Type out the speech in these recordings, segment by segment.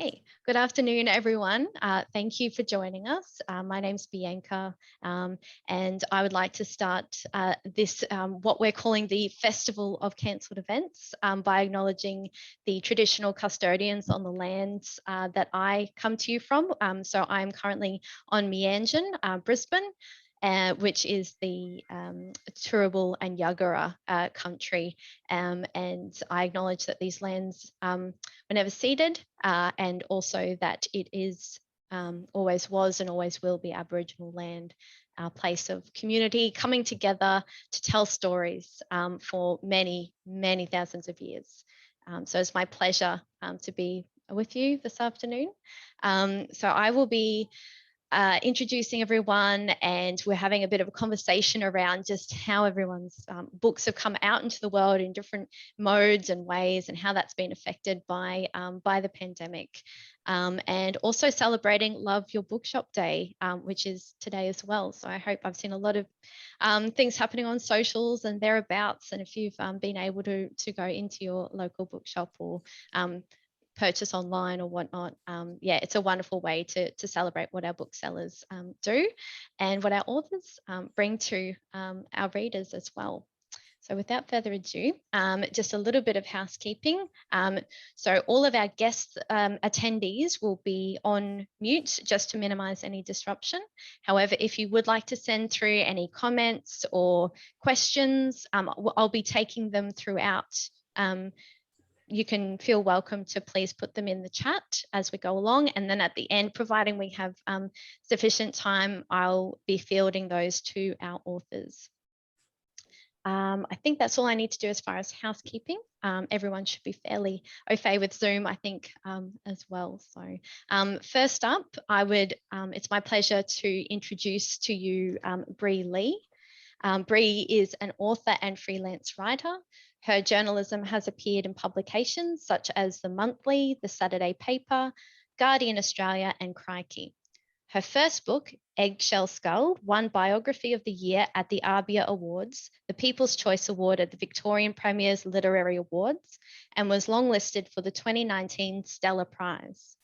Hey, good afternoon, everyone. Thank you for joining us. My name's Bianca, and I would like to start this, what we're calling the Festival of Cancelled Events, by acknowledging the traditional custodians on the lands that I come to you from. So I'm currently on Meanjin, Brisbane, which is the Turrbal and Yagara country. And I acknowledge that these lands were never ceded, and also that it is, always was and always will be Aboriginal land, a place of community coming together to tell stories for many, many thousands of years. So it's my pleasure to be with you this afternoon. So I will be introducing everyone, and we're having a bit of a conversation around just how everyone's books have come out into the world in different modes and ways, and how that's been affected by the pandemic. And also celebrating Love Your Bookshop Day, which is today as well. So I hope I've seen a lot of things happening on socials and thereabouts. And if you've been able to go into your local bookshop or purchase online or whatnot, yeah, it's a wonderful way to celebrate what our booksellers do and what our authors bring to our readers as well. So without further ado, just a little bit of housekeeping. So all of our guest attendees will be on mute just to minimize any disruption. However, if you would like to send through any comments or questions, I'll be taking them throughout. You can feel welcome to please put them in the chat as we go along. And then at the end, providing we have sufficient time, I'll be fielding those to our authors. I think that's all I need to do as far as housekeeping. Everyone should be fairly au fait with Zoom, I think, as well. So first up, it's my pleasure to introduce to you Bri Lee. Bri is an author and freelance writer. Her journalism has appeared in publications such as The Monthly, The Saturday Paper, Guardian Australia, and Crikey. Her first book, Eggshell Skull, won Biography of the Year at the ARBIA Awards, the People's Choice Award at the Victorian Premier's Literary Awards, and was longlisted for the 2019 Stella Prize.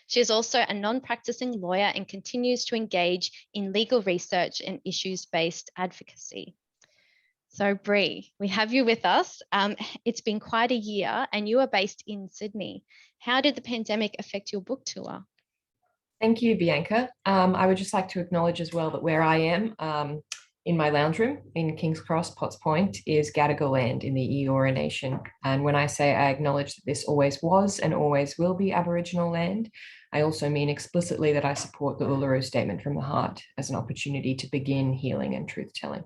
She is also a non-practicing lawyer and continues to engage in legal research and issues-based advocacy. So Bri, we have you with us. It's been quite a year and you are based in Sydney. How did the pandemic affect your book tour? Thank you, Bianca. I would just like to acknowledge as well that where I am in my lounge room in King's Cross, Potts Point, is Gadigal land in the Eora Nation. And when I say I acknowledge that this always was and always will be Aboriginal land, I also mean explicitly that I support the Uluru Statement from the Heart as an opportunity to begin healing and truth-telling.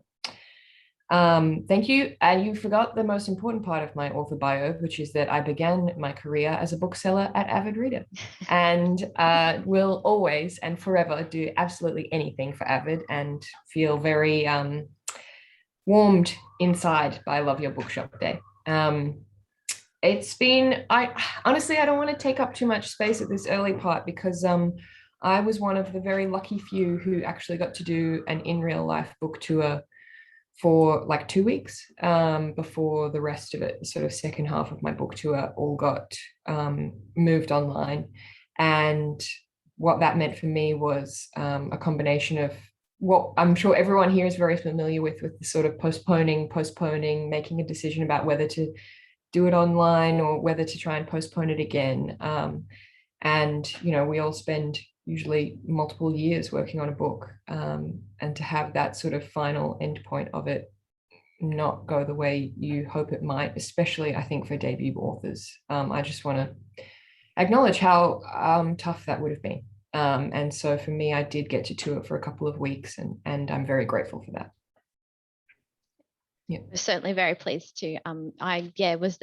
Thank you. And you forgot the most important part of my author bio, which is that I began my career as a bookseller at Avid Reader and will always and forever do absolutely anything for Avid and feel very warmed inside by Love Your Bookshop Day. It's been, honestly, I don't want to take up too much space at this early part because I was one of the very lucky few who actually got to do an in real life book tour for like 2 weeks before the rest of it, the sort of second half of my book tour, all got moved online. And what that meant for me was a combination of what I'm sure everyone here is very familiar with the sort of postponing, making a decision about whether to do it online or whether to try and postpone it again. And, you know, we all spend usually multiple years working on a book, and to have that sort of final end point of it not go the way you hope it might, especially I think for debut authors. I just want to acknowledge how tough that would have been. And so for me, I did get to tour for a couple of weeks, and I'm very grateful for that. Yeah. We're certainly very pleased to. I was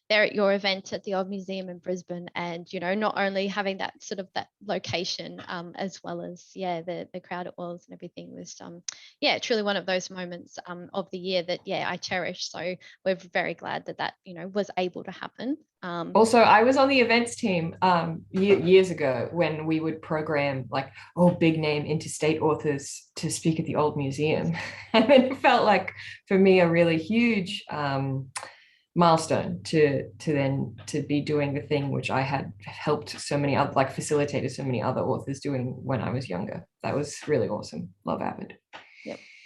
there at your event at the Old Museum in Brisbane, and you know, not only having that sort of that location, as well as the crowd it was and everything was truly one of those moments of the year that I cherish. So we're very glad that you know was able to happen. Also, I was on the events team years ago when we would program like big name interstate authors to speak at the Old Museum, and it felt like for me a really huge milestone to be doing the thing which I had helped so many other, like facilitated so many other authors doing when I was younger. That was really awesome. Love Avid.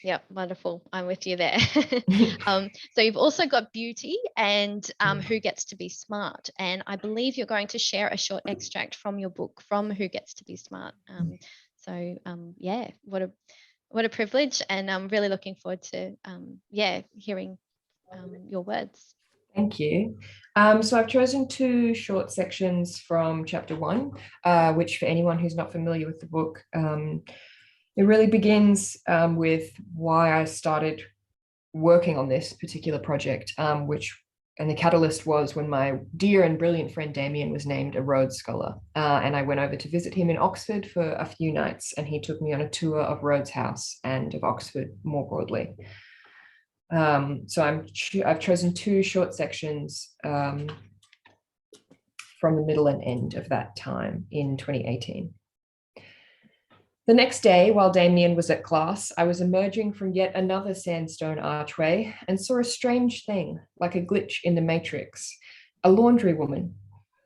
Yep, wonderful. I'm with you there. So you've also got Beauty and Who Gets to Be Smart. And I believe you're going to share a short extract from your book, from Who Gets to Be Smart. Yeah, what a privilege. And I'm really looking forward to, hearing your words. Thank you. So I've chosen two short sections from chapter 1, which for anyone who's not familiar with the book, it really begins with why I started working on this particular project, and the catalyst was when my dear and brilliant friend Damien was named a Rhodes Scholar, and I went over to visit him in Oxford for a few nights, and he took me on a tour of Rhodes House and of Oxford more broadly. So I've chosen two short sections from the middle and end of that time in 2018. The next day, while Damien was at class, I was emerging from yet another sandstone archway and saw a strange thing, like a glitch in the matrix, a laundry woman.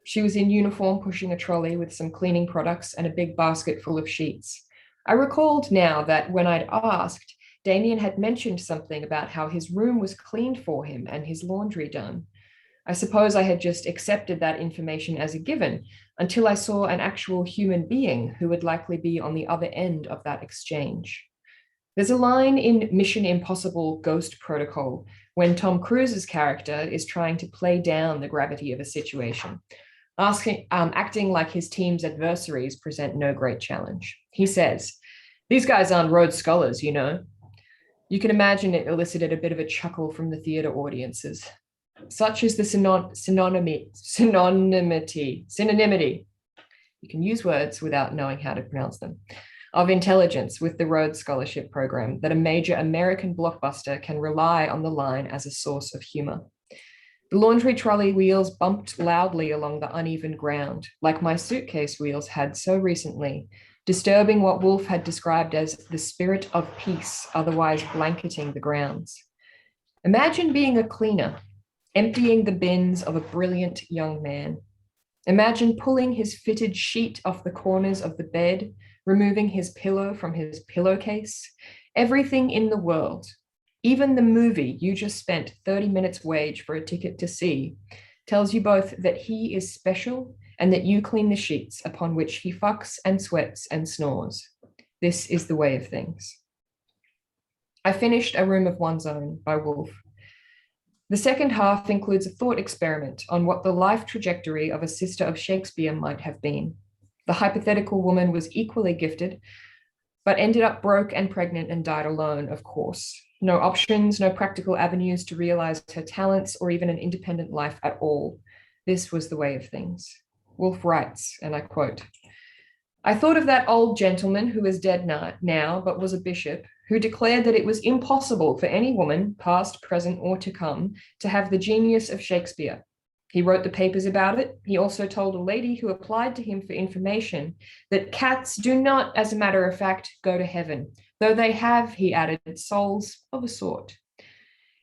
She was in uniform, pushing a trolley with some cleaning products and a big basket full of sheets. I recalled now that when I'd asked, Damien had mentioned something about how his room was cleaned for him and his laundry done. I suppose I had just accepted that information as a given until I saw an actual human being who would likely be on the other end of that exchange. There's a line in Mission Impossible Ghost Protocol when Tom Cruise's character is trying to play down the gravity of a situation, acting like his team's adversaries present no great challenge. He says, "These guys aren't Rhodes Scholars, you know." You can imagine it elicited a bit of a chuckle from the theatre audiences. Such is the synonymity. You can use words without knowing how to pronounce them. Of intelligence with the Rhodes Scholarship Program that a major American blockbuster can rely on the line as a source of humor. The laundry trolley wheels bumped loudly along the uneven ground, like my suitcase wheels had so recently, disturbing what Woolf had described as the spirit of peace, otherwise blanketing the grounds. Imagine being a cleaner, emptying the bins of a brilliant young man. Imagine pulling his fitted sheet off the corners of the bed, removing his pillow from his pillowcase. Everything in the world, even the movie you just spent 30 minutes wage for a ticket to see, tells you both that he is special and that you clean the sheets upon which he fucks and sweats and snores. This is the way of things. I finished A Room of One's Own by Woolf. The second half includes a thought experiment on what the life trajectory of a sister of Shakespeare might have been. The hypothetical woman was equally gifted, but ended up broke and pregnant and died alone, of course. No options, no practical avenues to realize her talents or even an independent life at all. This was the way of things. Woolf writes, and I quote, "I thought of that old gentleman who is dead now, but was a bishop, who declared that it was impossible for any woman, past, present, or to come, to have the genius of Shakespeare. He wrote the papers about it. He also told a lady who applied to him for information that cats do not, as a matter of fact, go to heaven, though they have," he added, "souls of a sort."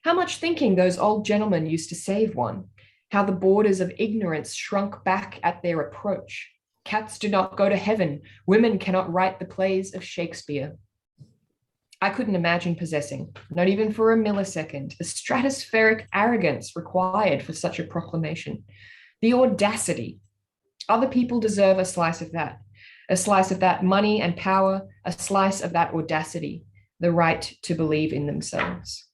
How much thinking those old gentlemen used to save one. How the borders of ignorance shrunk back at their approach. Cats do not go to heaven. Women cannot write the plays of Shakespeare. I couldn't imagine possessing, not even for a millisecond, the stratospheric arrogance required for such a proclamation. The audacity. Other people deserve a slice of that money and power, a slice of that audacity, the right to believe in themselves.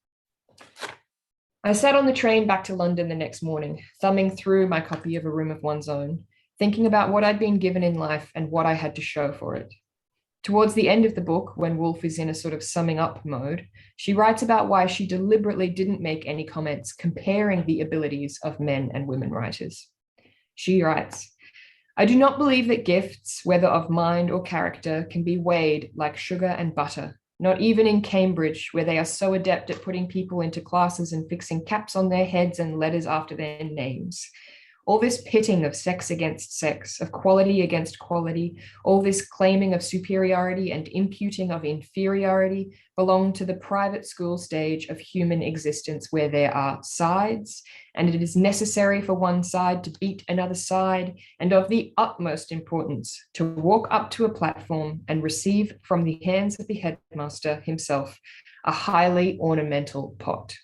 I sat on the train back to London the next morning, thumbing through my copy of A Room of One's Own, thinking about what I'd been given in life and what I had to show for it. Towards the end of the book, when Woolf is in a sort of summing up mode, she writes about why she deliberately didn't make any comments comparing the abilities of men and women writers. She writes, "I do not believe that gifts, whether of mind or character, can be weighed like sugar and butter, not even in Cambridge, where they are so adept at putting people into classes and fixing caps on their heads and letters after their names, All this pitting of sex against sex, of quality against quality, all this claiming of superiority and imputing of inferiority belong to the private school stage of human existence where there are sides, and it is necessary for one side to beat another side, and of the utmost importance to walk up to a platform and receive from the hands of the headmaster himself a highly ornamental pot.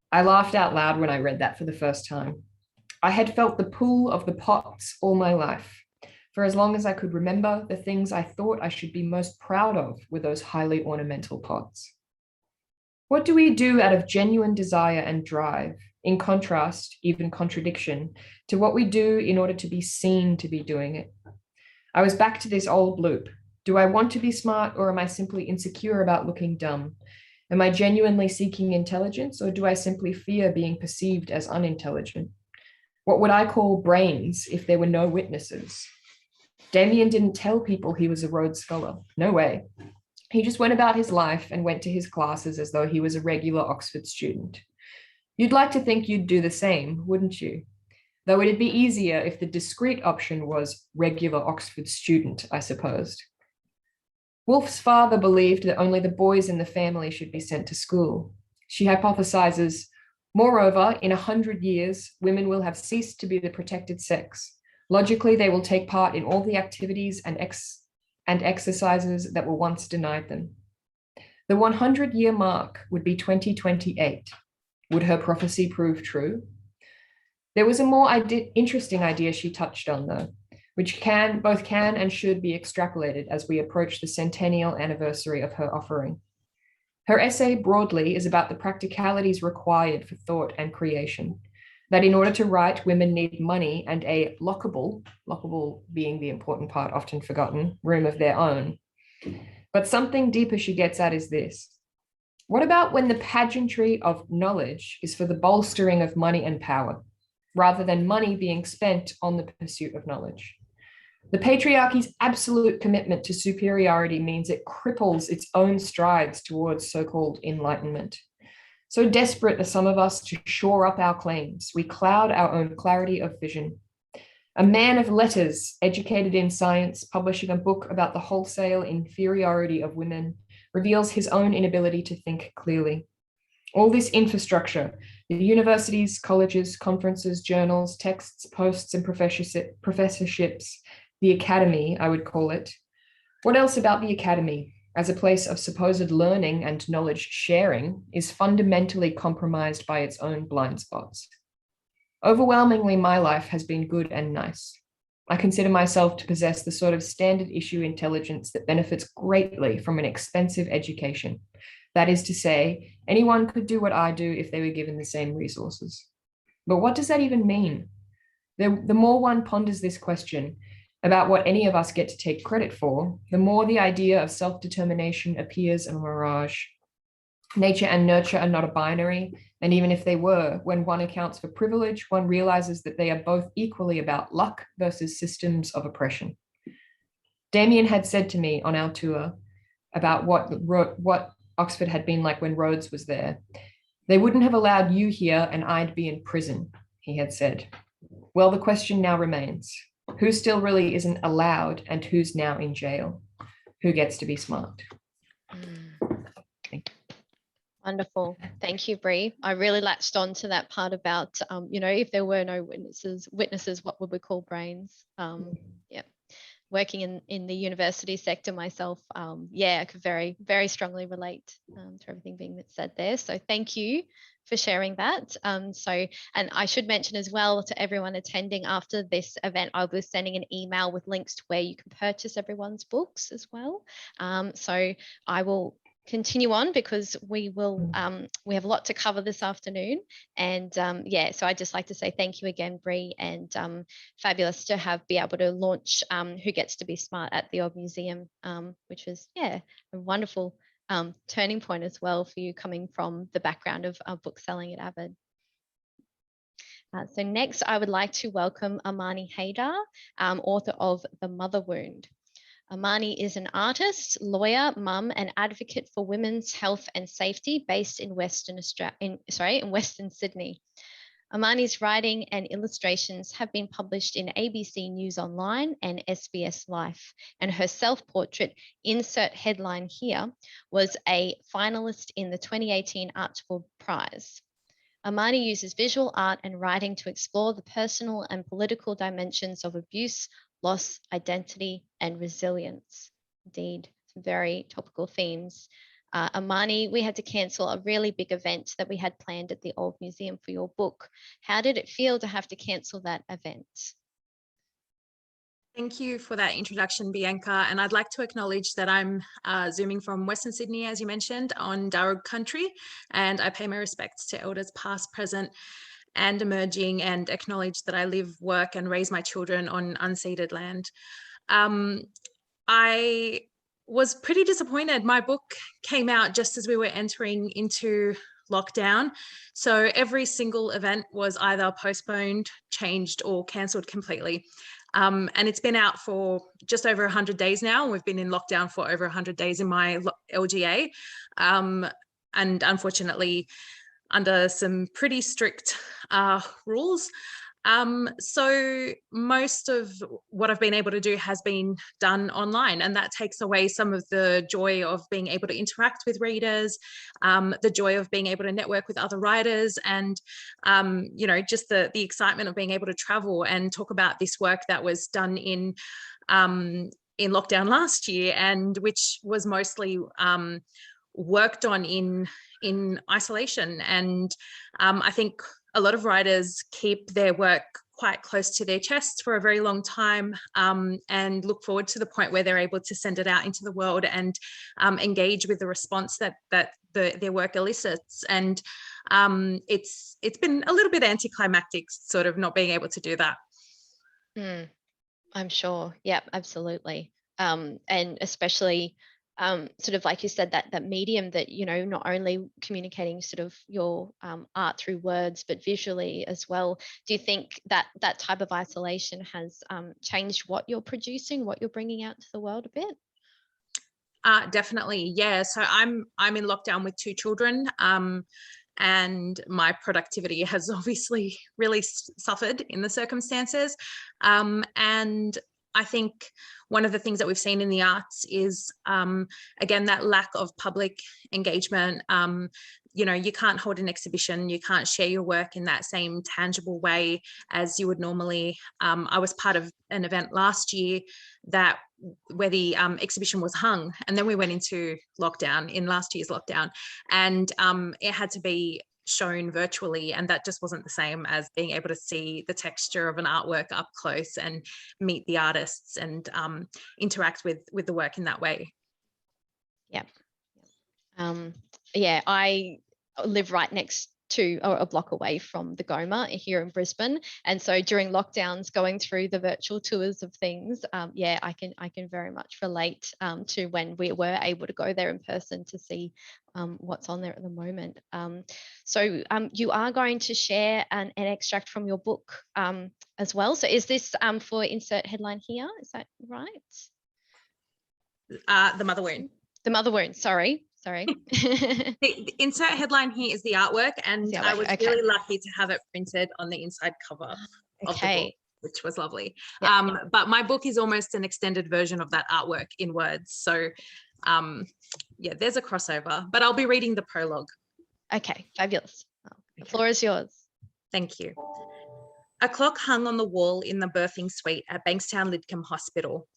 I laughed out loud when I read that for the first time. I had felt the pull of the pots all my life. For as long as I could remember, the things I thought I should be most proud of were those highly ornamental pots. What do we do out of genuine desire and drive, in contrast, even contradiction, to what we do in order to be seen to be doing it? I was back to this old loop. Do I want to be smart, or am I simply insecure about looking dumb? Am I genuinely seeking intelligence, or do I simply fear being perceived as unintelligent? What would I call brains if there were no witnesses? Damien didn't tell people he was a Rhodes Scholar. No way. He just went about his life and went to his classes as though he was a regular Oxford student. You'd like to think you'd do the same, wouldn't you? Though it'd be easier if the discrete option was regular Oxford student, I supposed. Wolf's father believed that only the boys in the family should be sent to school. She hypothesizes, moreover, in 100 years, women will have ceased to be the protected sex. Logically, they will take part in all the activities and exercises that were once denied them. The 100-year mark would be 2028. Would her prophecy prove true? There was a more interesting idea she touched on, though, which both can and should be extrapolated as we approach the centennial anniversary of her offering. Her essay broadly is about the practicalities required for thought and creation, that in order to write, women need money and a lockable being the important part often forgotten, room of their own. But something deeper she gets at is this. What about when the pageantry of knowledge is for the bolstering of money and power, rather than money being spent on the pursuit of knowledge? The patriarchy's absolute commitment to superiority means it cripples its own strides towards so-called enlightenment. So desperate are some of us to shore up our claims, we cloud our own clarity of vision. A man of letters, educated in science, publishing a book about the wholesale inferiority of women, reveals his own inability to think clearly. All this infrastructure, the universities, colleges, conferences, journals, texts, posts, and professorships, the academy, I would call it. What else about the academy, as a place of supposed learning and knowledge sharing, is fundamentally compromised by its own blind spots? Overwhelmingly, my life has been good and nice. I consider myself to possess the sort of standard issue intelligence that benefits greatly from an expensive education. That is to say, anyone could do what I do if they were given the same resources. But what does that even mean? The more one ponders this question about what any of us get to take credit for, the more the idea of self-determination appears a mirage. Nature and nurture are not a binary, and even if they were, when one accounts for privilege, one realizes that they are both equally about luck versus systems of oppression. Damien had said to me on our tour about what Oxford had been like when Rhodes was there. They wouldn't have allowed you here and I'd be in prison, he had said. Well, the question now remains, who still really isn't allowed and who's now in jail? Who gets to be smart? Wonderful. Thank you, Bri. I really latched on to that part about, if there were no witnesses, what would we call brains? Yeah. Working in the university sector myself, I could very, very strongly relate to everything being said there. So thank you for sharing that. And I should mention as well to everyone attending after this event, I'll be sending an email with links to where you can purchase everyone's books as well. So I will continue on because we have a lot to cover this afternoon, and so I'd just like to say thank you again, Bri, and fabulous to be able to launch Who Gets to Be Smart at the Old Museum, which was a wonderful turning point as well for you coming from the background of bookselling at Avid. So next I would like to welcome Amani Haydar, author of The Mother Wound. Amani is an artist, lawyer, mum, and advocate for women's health and safety based in Western Sydney. Amani's writing and illustrations have been published in ABC News Online and SBS Life, and her self-portrait, insert headline here, was a finalist in the 2018 Archibald Prize. Amani uses visual art and writing to explore the personal and political dimensions of abuse, loss, identity, and resilience. Indeed, some very topical themes. Amani, we had to cancel a really big event that we had planned at the Old Museum for your book. How did it feel to have to cancel that event? Thank you for that introduction, Bianca. And I'd like to acknowledge that I'm Zooming from Western Sydney, as you mentioned, on Darug country. And I pay my respects to elders past, present, and emerging, and acknowledge that I live, work, and raise my children on unceded land. I was pretty disappointed. My book came out just as we were entering into lockdown. So every single event was either postponed, changed, or cancelled completely. And it's been out for just over 100 days now. We've been in lockdown for over 100 days in my LGA. And unfortunately, under some pretty strict rules. So most of what I've been able to do has been done online, and that takes away some of the joy of being able to interact with readers, the joy of being able to network with other writers, and you know, just the excitement of being able to travel and talk about this work that was done in lockdown last year, and which was mostly worked on in isolation. And I think a lot of writers keep their work quite close to their chests for a very long time, and look forward to the point where they're able to send it out into the world and engage with the response that their work elicits. And it's been a little bit anticlimactic, sort of not being able to do that. I'm sure. Yep, absolutely. And especially sort of like you said, that medium that, you know, not only communicating sort of your art through words, but visually as well. Do you think that that type of isolation has changed what you're producing, what you're bringing out to the world a bit? Definitely, yeah. So I'm in lockdown with 2 children, and my productivity has obviously really suffered in the circumstances. And I think one of the things that we've seen in the arts is, again, that lack of public engagement. You know, you can't hold an exhibition, you can't share your work in that same tangible way as you would normally. I was part of an event last year where the exhibition was hung, and then we went into lockdown in last year's lockdown, and it had to be shown virtually, and that just wasn't the same as being able to see the texture of an artwork up close and meet the artists and interact with the work in that way. Yep. Yeah, I live right next to, or a block away from, the Goma here in Brisbane, and so during lockdowns, going through the virtual tours of things, yeah, I can very much relate to when we were able to go there in person to see what's on there at the moment. So you are going to share an extract from your book as well. So is this for insert headline here? Is that right? The mother wound. The mother wound. Sorry. The insert headline here is the artwork, and I was really lucky to have it printed on the inside cover of the book, which was lovely. Yep. But my book is almost an extended version of that artwork in words. So yeah, there's a crossover, but I'll be reading the prologue. Okay, fabulous. Well, the floor is yours. Thank you. A clock hung on the wall in the birthing suite at Bankstown Lidcombe Hospital.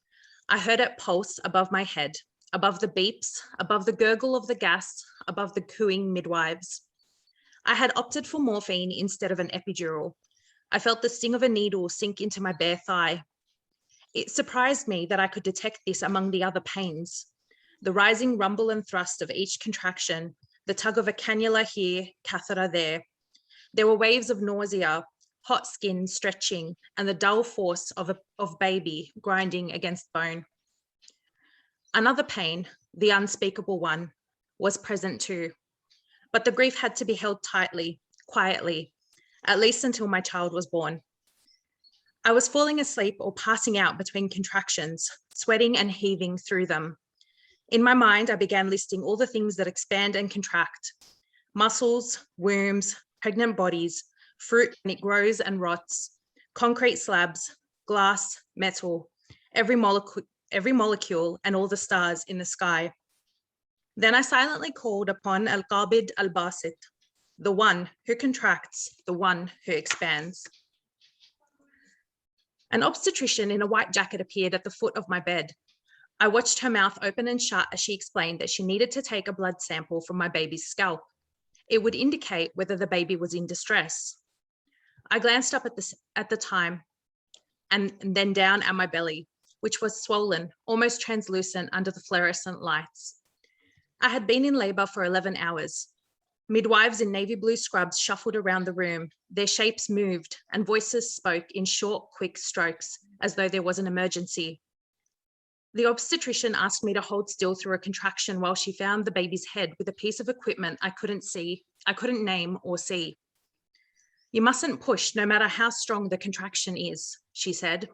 I heard it pulse above my head, above the beeps, above the gurgle of the gas, above the cooing midwives. I had opted for morphine instead of an epidural. I felt the sting of a needle sink into my bare thigh. It surprised me that I could detect this among the other pains. The rising rumble and thrust of each contraction, the tug of a cannula here, catheter there. There were waves of nausea, hot skin stretching, and the dull force of baby grinding against bone. Another pain, the unspeakable one, was present too, but the grief had to be held tightly, quietly, at least until my child was born. I was falling asleep or passing out between contractions, sweating and heaving through them. In my mind, I began listing all the things that expand and contract: muscles, wombs, pregnant bodies, fruit and it grows and rots, concrete slabs, glass, metal, every molecule and all the stars in the sky. Then I silently called upon Al-Qabid Al-Basit, the one who contracts, the one who expands. An obstetrician in a white jacket appeared at the foot of my bed. I watched her mouth open and shut as she explained that she needed to take a blood sample from my baby's scalp. It would indicate whether the baby was in distress. I glanced up at the time and then down at my belly, which was swollen, almost translucent under the fluorescent lights. I had been in labor for 11 hours. Midwives in navy blue scrubs shuffled around the room. Their shapes moved and voices spoke in short, quick strokes as though there was an emergency. The obstetrician asked me to hold still through a contraction while she found the baby's head with a piece of equipment I couldn't name or see. You mustn't push no matter how strong the contraction is, she said.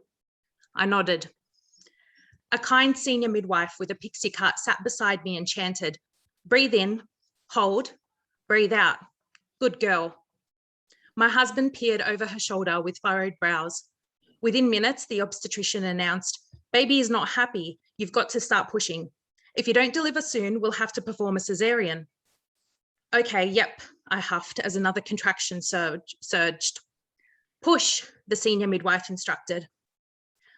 I nodded. A kind senior midwife with a pixie cut sat beside me and chanted, breathe in, hold, breathe out. Good girl. My husband peered over her shoulder with furrowed brows. Within minutes, the obstetrician announced, baby is not happy. You've got to start pushing. If you don't deliver soon, we'll have to perform a cesarean. Okay, yep, I huffed as another contraction surged. Push, the senior midwife instructed.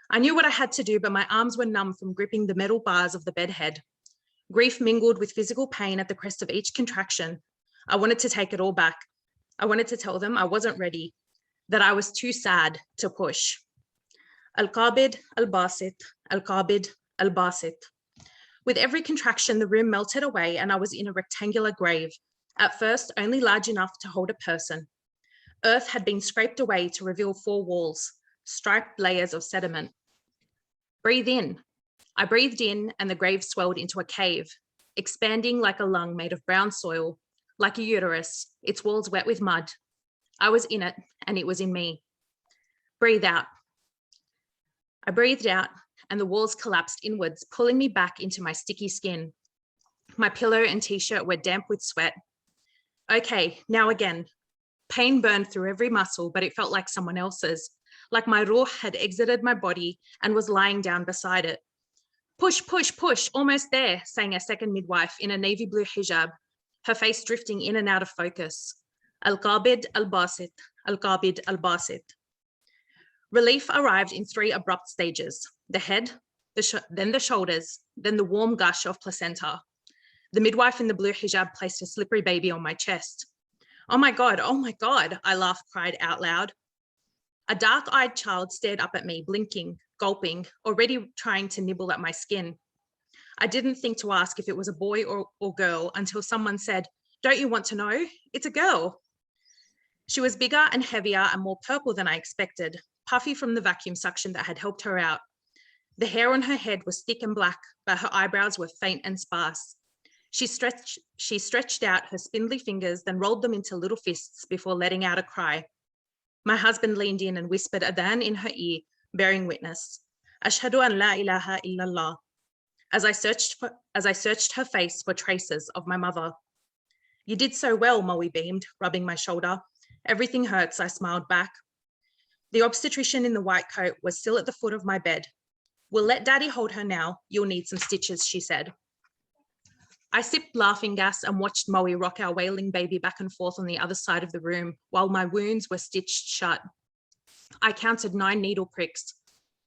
I knew what I had to do, but my arms were numb from gripping the metal bars of the bedhead. Grief mingled with physical pain at the crest of each contraction. I wanted to take it all back. I wanted to tell them I wasn't ready, that I was too sad to push. Al-Qabid, Al-Basit, Al-Qabid, Al-Basit. With every contraction, the room melted away and I was in a rectangular grave, at first only large enough to hold a person. Earth had been scraped away to reveal 4 walls, striped layers of sediment. Breathe in. I breathed in and the grave swelled into a cave, expanding like a lung made of brown soil, like a uterus, its walls wet with mud. I was in it and it was in me. Breathe out. I breathed out and the walls collapsed inwards, pulling me back into my sticky skin. My pillow and t-shirt were damp with sweat. Okay, now again. Pain burned through every muscle, but it felt like someone else's, like my ruh had exited my body and was lying down beside it. Push, push, push, almost there, sang a second midwife in a navy blue hijab, her face drifting in and out of focus. Al-Qabid Al-Basit, Al-Qabid Al-Basit. Relief arrived in 3 abrupt stages, the head, then the shoulders, then the warm gush of placenta. The midwife in the blue hijab placed a slippery baby on my chest. Oh my God, I laughed, cried out loud. A dark-eyed child stared up at me, blinking, gulping, already trying to nibble at my skin. I didn't think to ask if it was a boy or girl until someone said, don't you want to know? It's a girl. She was bigger and heavier and more purple than I expected, puffy from the vacuum suction that had helped her out. The hair on her head was thick and black, but her eyebrows were faint and sparse. She stretched out her spindly fingers, then rolled them into little fists before letting out a cry. My husband leaned in and whispered adhan in her ear, bearing witness. Ashhadu an la ilaha illallah. As I searched her face for traces of my mother. You did so well, Moe beamed, rubbing my shoulder. Everything hurts, I smiled back. The obstetrician in the white coat was still at the foot of my bed. We'll let Daddy hold her now. You'll need some stitches, she said. I sipped laughing gas and watched Moe rock our wailing baby back and forth on the other side of the room while my wounds were stitched shut. I counted 9 needle pricks.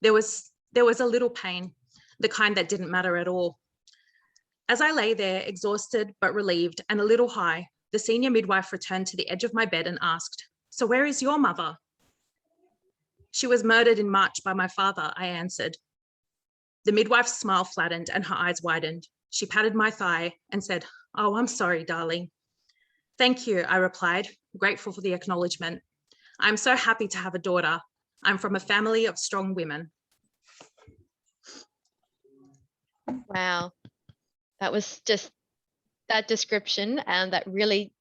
There was a little pain, the kind that didn't matter at all. As I lay there, exhausted but relieved and a little high, the senior midwife returned to the edge of my bed and asked, so where is your mother? She was murdered in March by my father, I answered. The midwife's smile flattened and her eyes widened. She patted my thigh and said, oh, I'm sorry, darling. Thank you, I replied, grateful for the acknowledgement. I'm so happy to have a daughter. I'm from a family of strong women. Wow, that was just that description, and that really,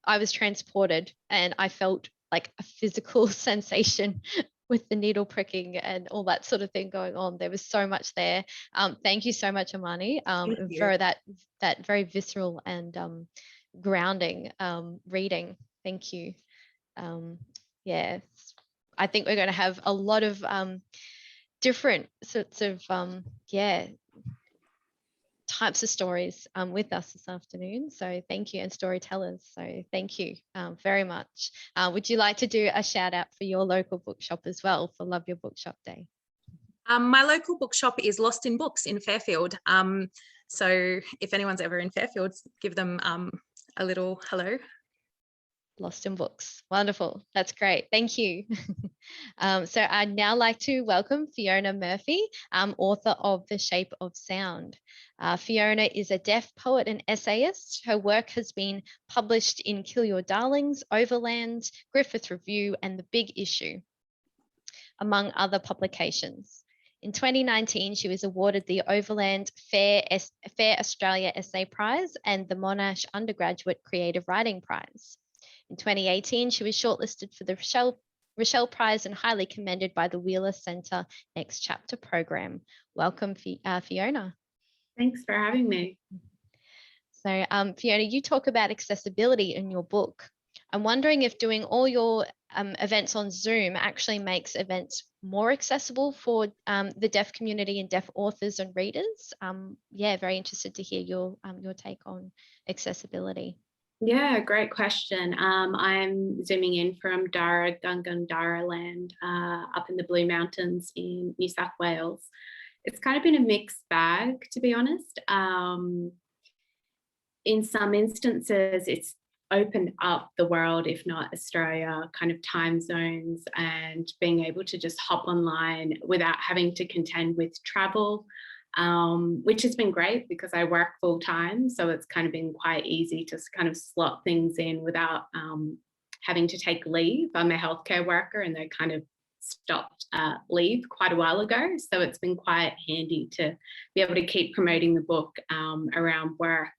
I was transported and I felt like a physical sensation with the needle pricking and all that sort of thing going on. There was so much there. Thank you so much, Amani, for that very visceral and grounding reading. Thank you. yeah, I think we're going to have a lot of different sorts of types of stories with us this afternoon. So thank you, and storytellers. So thank you very much. Would you like to do a shout out for your local bookshop as well for Love Your Bookshop Day? My local bookshop is Lost in Books in Fairfield. So if anyone's ever in Fairfield, give them a little hello. Lost in Books. Wonderful. That's great. Thank you. So I'd now like to welcome Fiona Murphy, author of The Shape of Sound. Fiona is a deaf poet and essayist. Her work has been published in Kill Your Darlings, Overland, Griffith Review, and The Big Issue, among other publications. In 2019, she was awarded the Overland Fair Australia Essay Prize and the Monash Undergraduate Creative Writing Prize. In 2018, she was shortlisted for the Rochelle Prize and highly commended by the Wheeler Centre Next Chapter program. Welcome, Fiona. Thanks for having me. So, Fiona, you talk about accessibility in your book. I'm wondering if doing all your events on Zoom actually makes events more accessible for the deaf community and deaf authors and readers. Yeah, very interested to hear your take on accessibility. Yeah, great question. I'm zooming in from Darra Gungan Darra land up in the Blue Mountains in New South Wales. It's kind of been a mixed bag, to be honest. In some instances, it's opened up the world, if not Australia, kind of time zones, and being able to just hop online without having to contend with travel. Which has been great because I work full time. So it's kind of been quite easy to kind of slot things in without having to take leave. I'm a healthcare worker and they kind of stopped leave quite a while ago. So it's been quite handy to be able to keep promoting the book around work.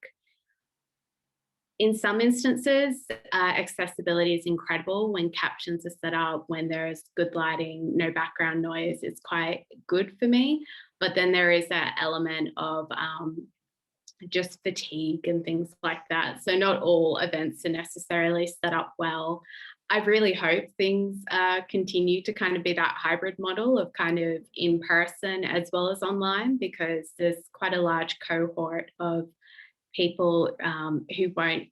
In some instances, accessibility is incredible when captions are set up, when there's good lighting, no background noise. It's quite good for me. But then there is that element of just fatigue and things like that. So not all events are necessarily set up well. I really hope things continue to kind of be that hybrid model of kind of in person as well as online, because there's quite a large cohort of people who won't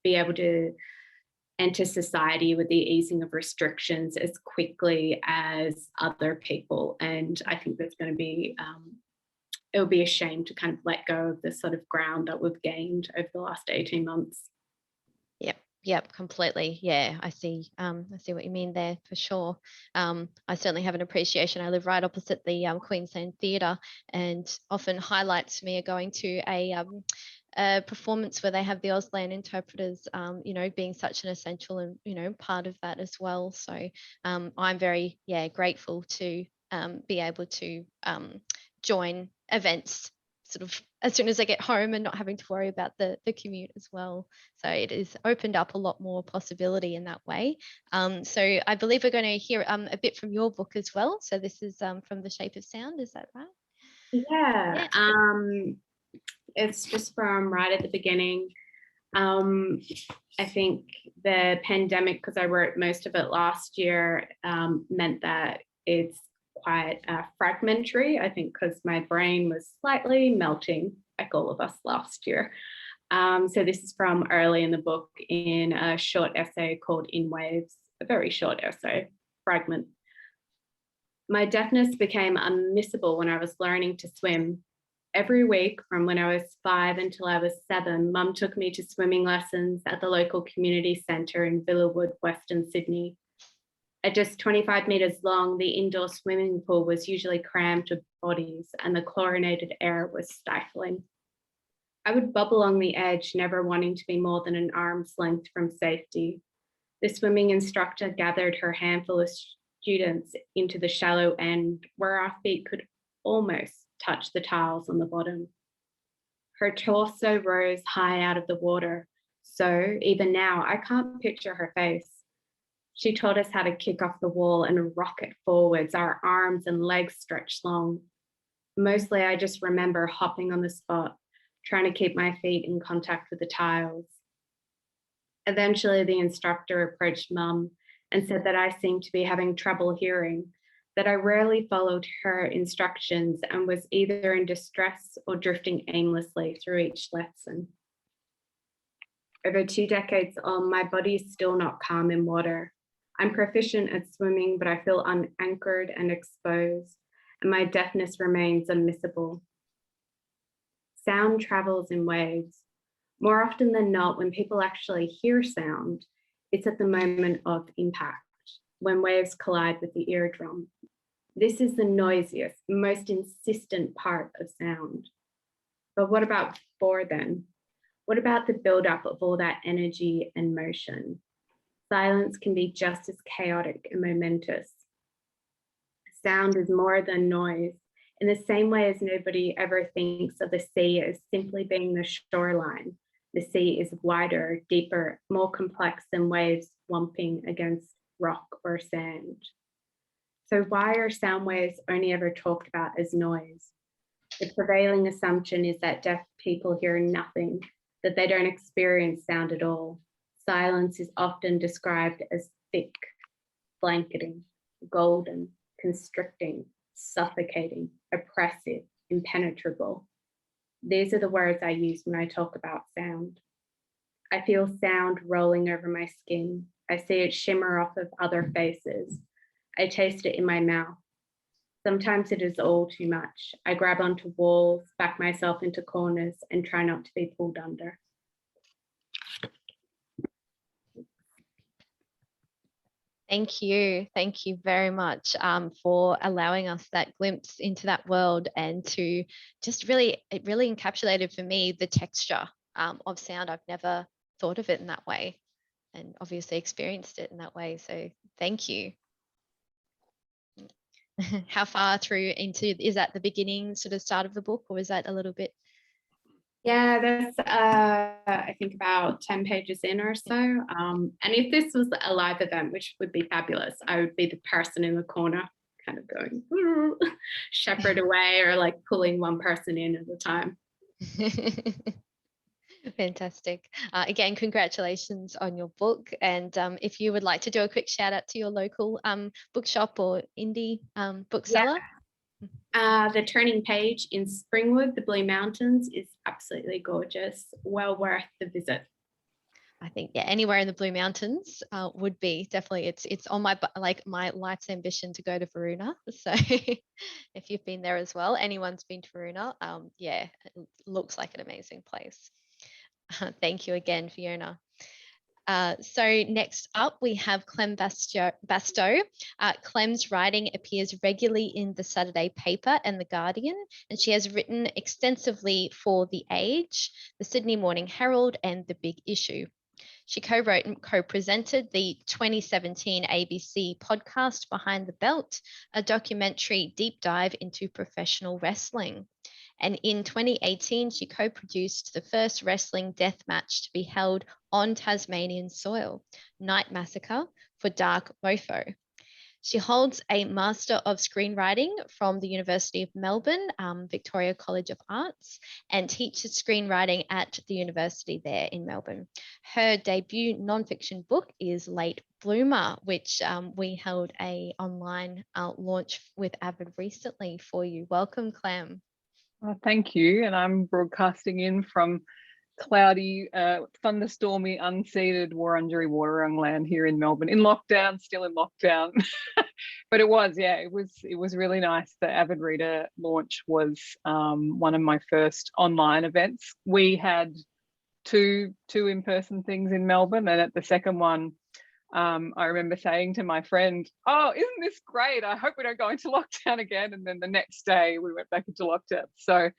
be able to enter society with the easing of restrictions as quickly as other people. And I think there's going to be, it would be a shame to kind of let go of the sort of ground that we've gained over the last 18 months. Yep, completely. Yeah, I see what you mean there for sure. I certainly have an appreciation. I live right opposite the Queensland Theatre, and often highlights for me are going to a performance where they have the Auslan interpreters, being such an essential and, part of that as well. So I'm very, grateful to be able to join events sort of as soon as I get home and not having to worry about the commute as well. So it has opened up a lot more possibility in that way. So I believe we're going to hear a bit from your book as well. So this is from The Shape of Sound, is that right? Yeah. It's just from right at the beginning. I think the pandemic, because I wrote most of it last year, meant that it's quite fragmentary, I think, because my brain was slightly melting, like all of us last year. So this is from early in the book in a short essay called In Waves, a very short essay fragment. My deafness became unmissable when I was learning to swim. Every week from when I was 5 until I was 7, Mum took me to swimming lessons at the local community centre in Villawood, Western Sydney. At just 25 metres long, the indoor swimming pool was usually crammed with bodies and the chlorinated air was stifling. I would bob along the edge, never wanting to be more than an arm's length from safety. The swimming instructor gathered her handful of students into the shallow end where our feet could almost touch the tiles on the bottom. Her torso rose high out of the water, so even now I can't picture her face. She taught us how to kick off the wall and rocket forwards, our arms and legs stretched long. Mostly I just remember hopping on the spot, trying to keep my feet in contact with the tiles. Eventually, the instructor approached Mum and said that I seemed to be having trouble hearing, that I rarely followed her instructions and was either in distress or drifting aimlessly through each lesson. Over 2 decades on, my body is still not calm in water. I'm proficient at swimming, but I feel unanchored and exposed, and my deafness remains unmissable. Sound travels in waves. More often than not, when people actually hear sound, it's at the moment of impact, when waves collide with the eardrum. This is the noisiest, most insistent part of sound. But what about before then? What about the buildup of all that energy and motion? Silence can be just as chaotic and momentous. Sound is more than noise, in the same way as nobody ever thinks of the sea as simply being the shoreline. The sea is wider, deeper, more complex than waves swamping against rock or sand. So why are sound waves only ever talked about as noise? The prevailing assumption is that deaf people hear nothing, that they don't experience sound at all. Silence is often described as thick, blanketing, golden, constricting, suffocating, oppressive, impenetrable. These are the words I use when I talk about sound. I feel sound rolling over my skin. I see it shimmer off of other faces. I taste it in my mouth. Sometimes it is all too much. I grab onto walls, back myself into corners, and try not to be pulled under. Thank you. Thank you very much for allowing us that glimpse into that world, and to just it really encapsulated for me the texture of sound. I've never thought of it in that way, and obviously experienced it in that way. So thank you. How far through into, is that the beginning, sort of start of the book, or is that a little bit? Yeah, that's I think about 10 pages in or so. And if this was a live event, which would be fabulous, I would be the person in the corner kind of going shepherd away, or like pulling one person in at a time. Fantastic. Again, congratulations on your book. And if you would like to do a quick shout out to your local bookshop or indie bookseller. Yeah. The Turning Page in Springwood, the Blue Mountains, is absolutely gorgeous. Well worth the visit. I think, yeah, anywhere in the Blue Mountains would be definitely, it's on my life's ambition to go to Varuna. So if you've been there as well, anyone's been to Varuna, yeah, it looks like an amazing place. Thank you again, Fiona. So next up, we have Clem Bastow. Clem's writing appears regularly in the Saturday paper and The Guardian, and she has written extensively for The Age, the Sydney Morning Herald, and The Big Issue. She co-wrote and co-presented the 2017 ABC podcast Behind the Belt, a documentary deep dive into professional wrestling. And in 2018, she co-produced the first wrestling death match to be held on Tasmanian soil, Night Massacre, for Dark Mofo. She holds a Master of Screenwriting from the University of Melbourne, Victoria College of Arts, and teaches screenwriting at the university there in Melbourne. Her debut nonfiction book is Late Bloomer, which we held a online launch with Avid recently for you. Welcome, Clem. Oh, thank you. And I'm broadcasting in from cloudy, thunderstormy, unceded Wurundjeri Wurrung land here in Melbourne, in lockdown, still in lockdown. But it was really nice. The Avid Reader launch was one of my first online events. We had two in-person things in Melbourne, and at the second one, I remember saying to my friend, "Oh, isn't this great? I hope we don't go into lockdown again." And then the next day we went back into lockdown. So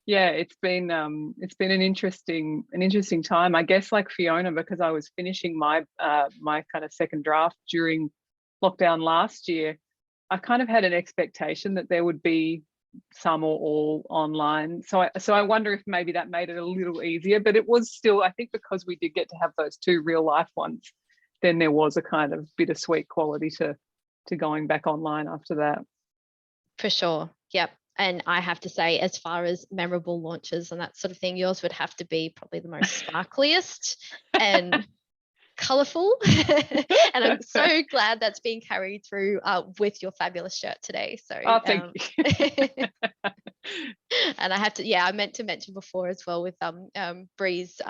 yeah, it's been an interesting time, I guess, like Fiona, because I was finishing my my kind of second draft during lockdown last year. I kind of had an expectation that there would be some or all online. So I wonder if maybe that made it a little easier, but it was still, I think, because we did get to have those two real life ones, then there was a kind of bittersweet quality to going back online after that. For sure. Yep. And I have to say, as far as memorable launches and that sort of thing, yours would have to be probably the most sparkliest. And colourful. And I'm so glad that's being carried through with your fabulous shirt today. So thank you. And I have to, I meant to mention before as well with Bri's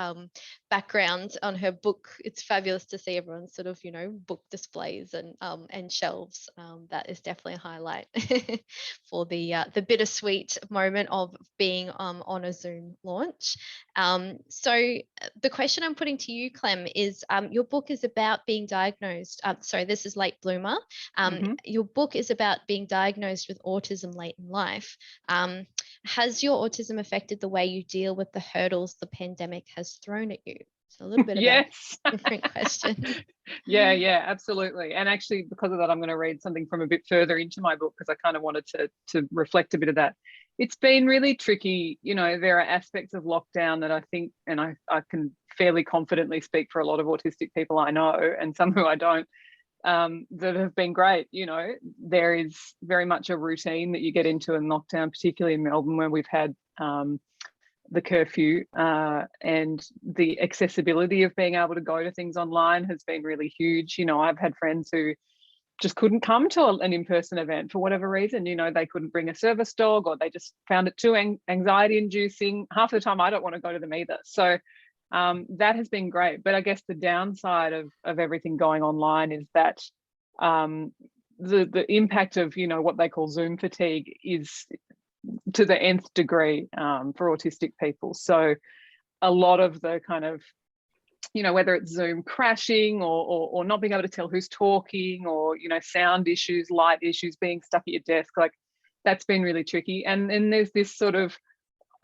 background on her book. It's fabulous to see everyone's sort of, book displays and shelves. That is definitely a highlight for the bittersweet moment of being on a Zoom launch. So the question I'm putting to you, Clem, is your book is about being diagnosed. Sorry, this is Late Bloomer. Your book is about being diagnosed with autism late in life. Has your autism affected the way you deal with the hurdles the pandemic has thrown at you? So a little bit of a different question. Yeah, absolutely. And actually, because of that, I'm going to read something from a bit further into my book, because I kind of wanted to reflect a bit of that. It's been really tricky. There are aspects of lockdown that I think, and I can fairly confidently speak for a lot of autistic people I know, and some who I don't, that have been great. There is very much a routine that you get into in lockdown, particularly in Melbourne, where we've had the curfew, and the accessibility of being able to go to things online has been really huge. I've had friends who just couldn't come to an in-person event for whatever reason. They couldn't bring a service dog, or they just found it too anxiety inducing. Half the time I don't want to go to them either. So that has been great. But I guess the downside of everything going online is that the impact of what they call Zoom fatigue is to the nth degree for autistic people. So a lot of the kind of, whether it's Zoom crashing or not being able to tell who's talking, or sound issues, light issues, being stuck at your desk, like that's been really tricky. And then there's this sort of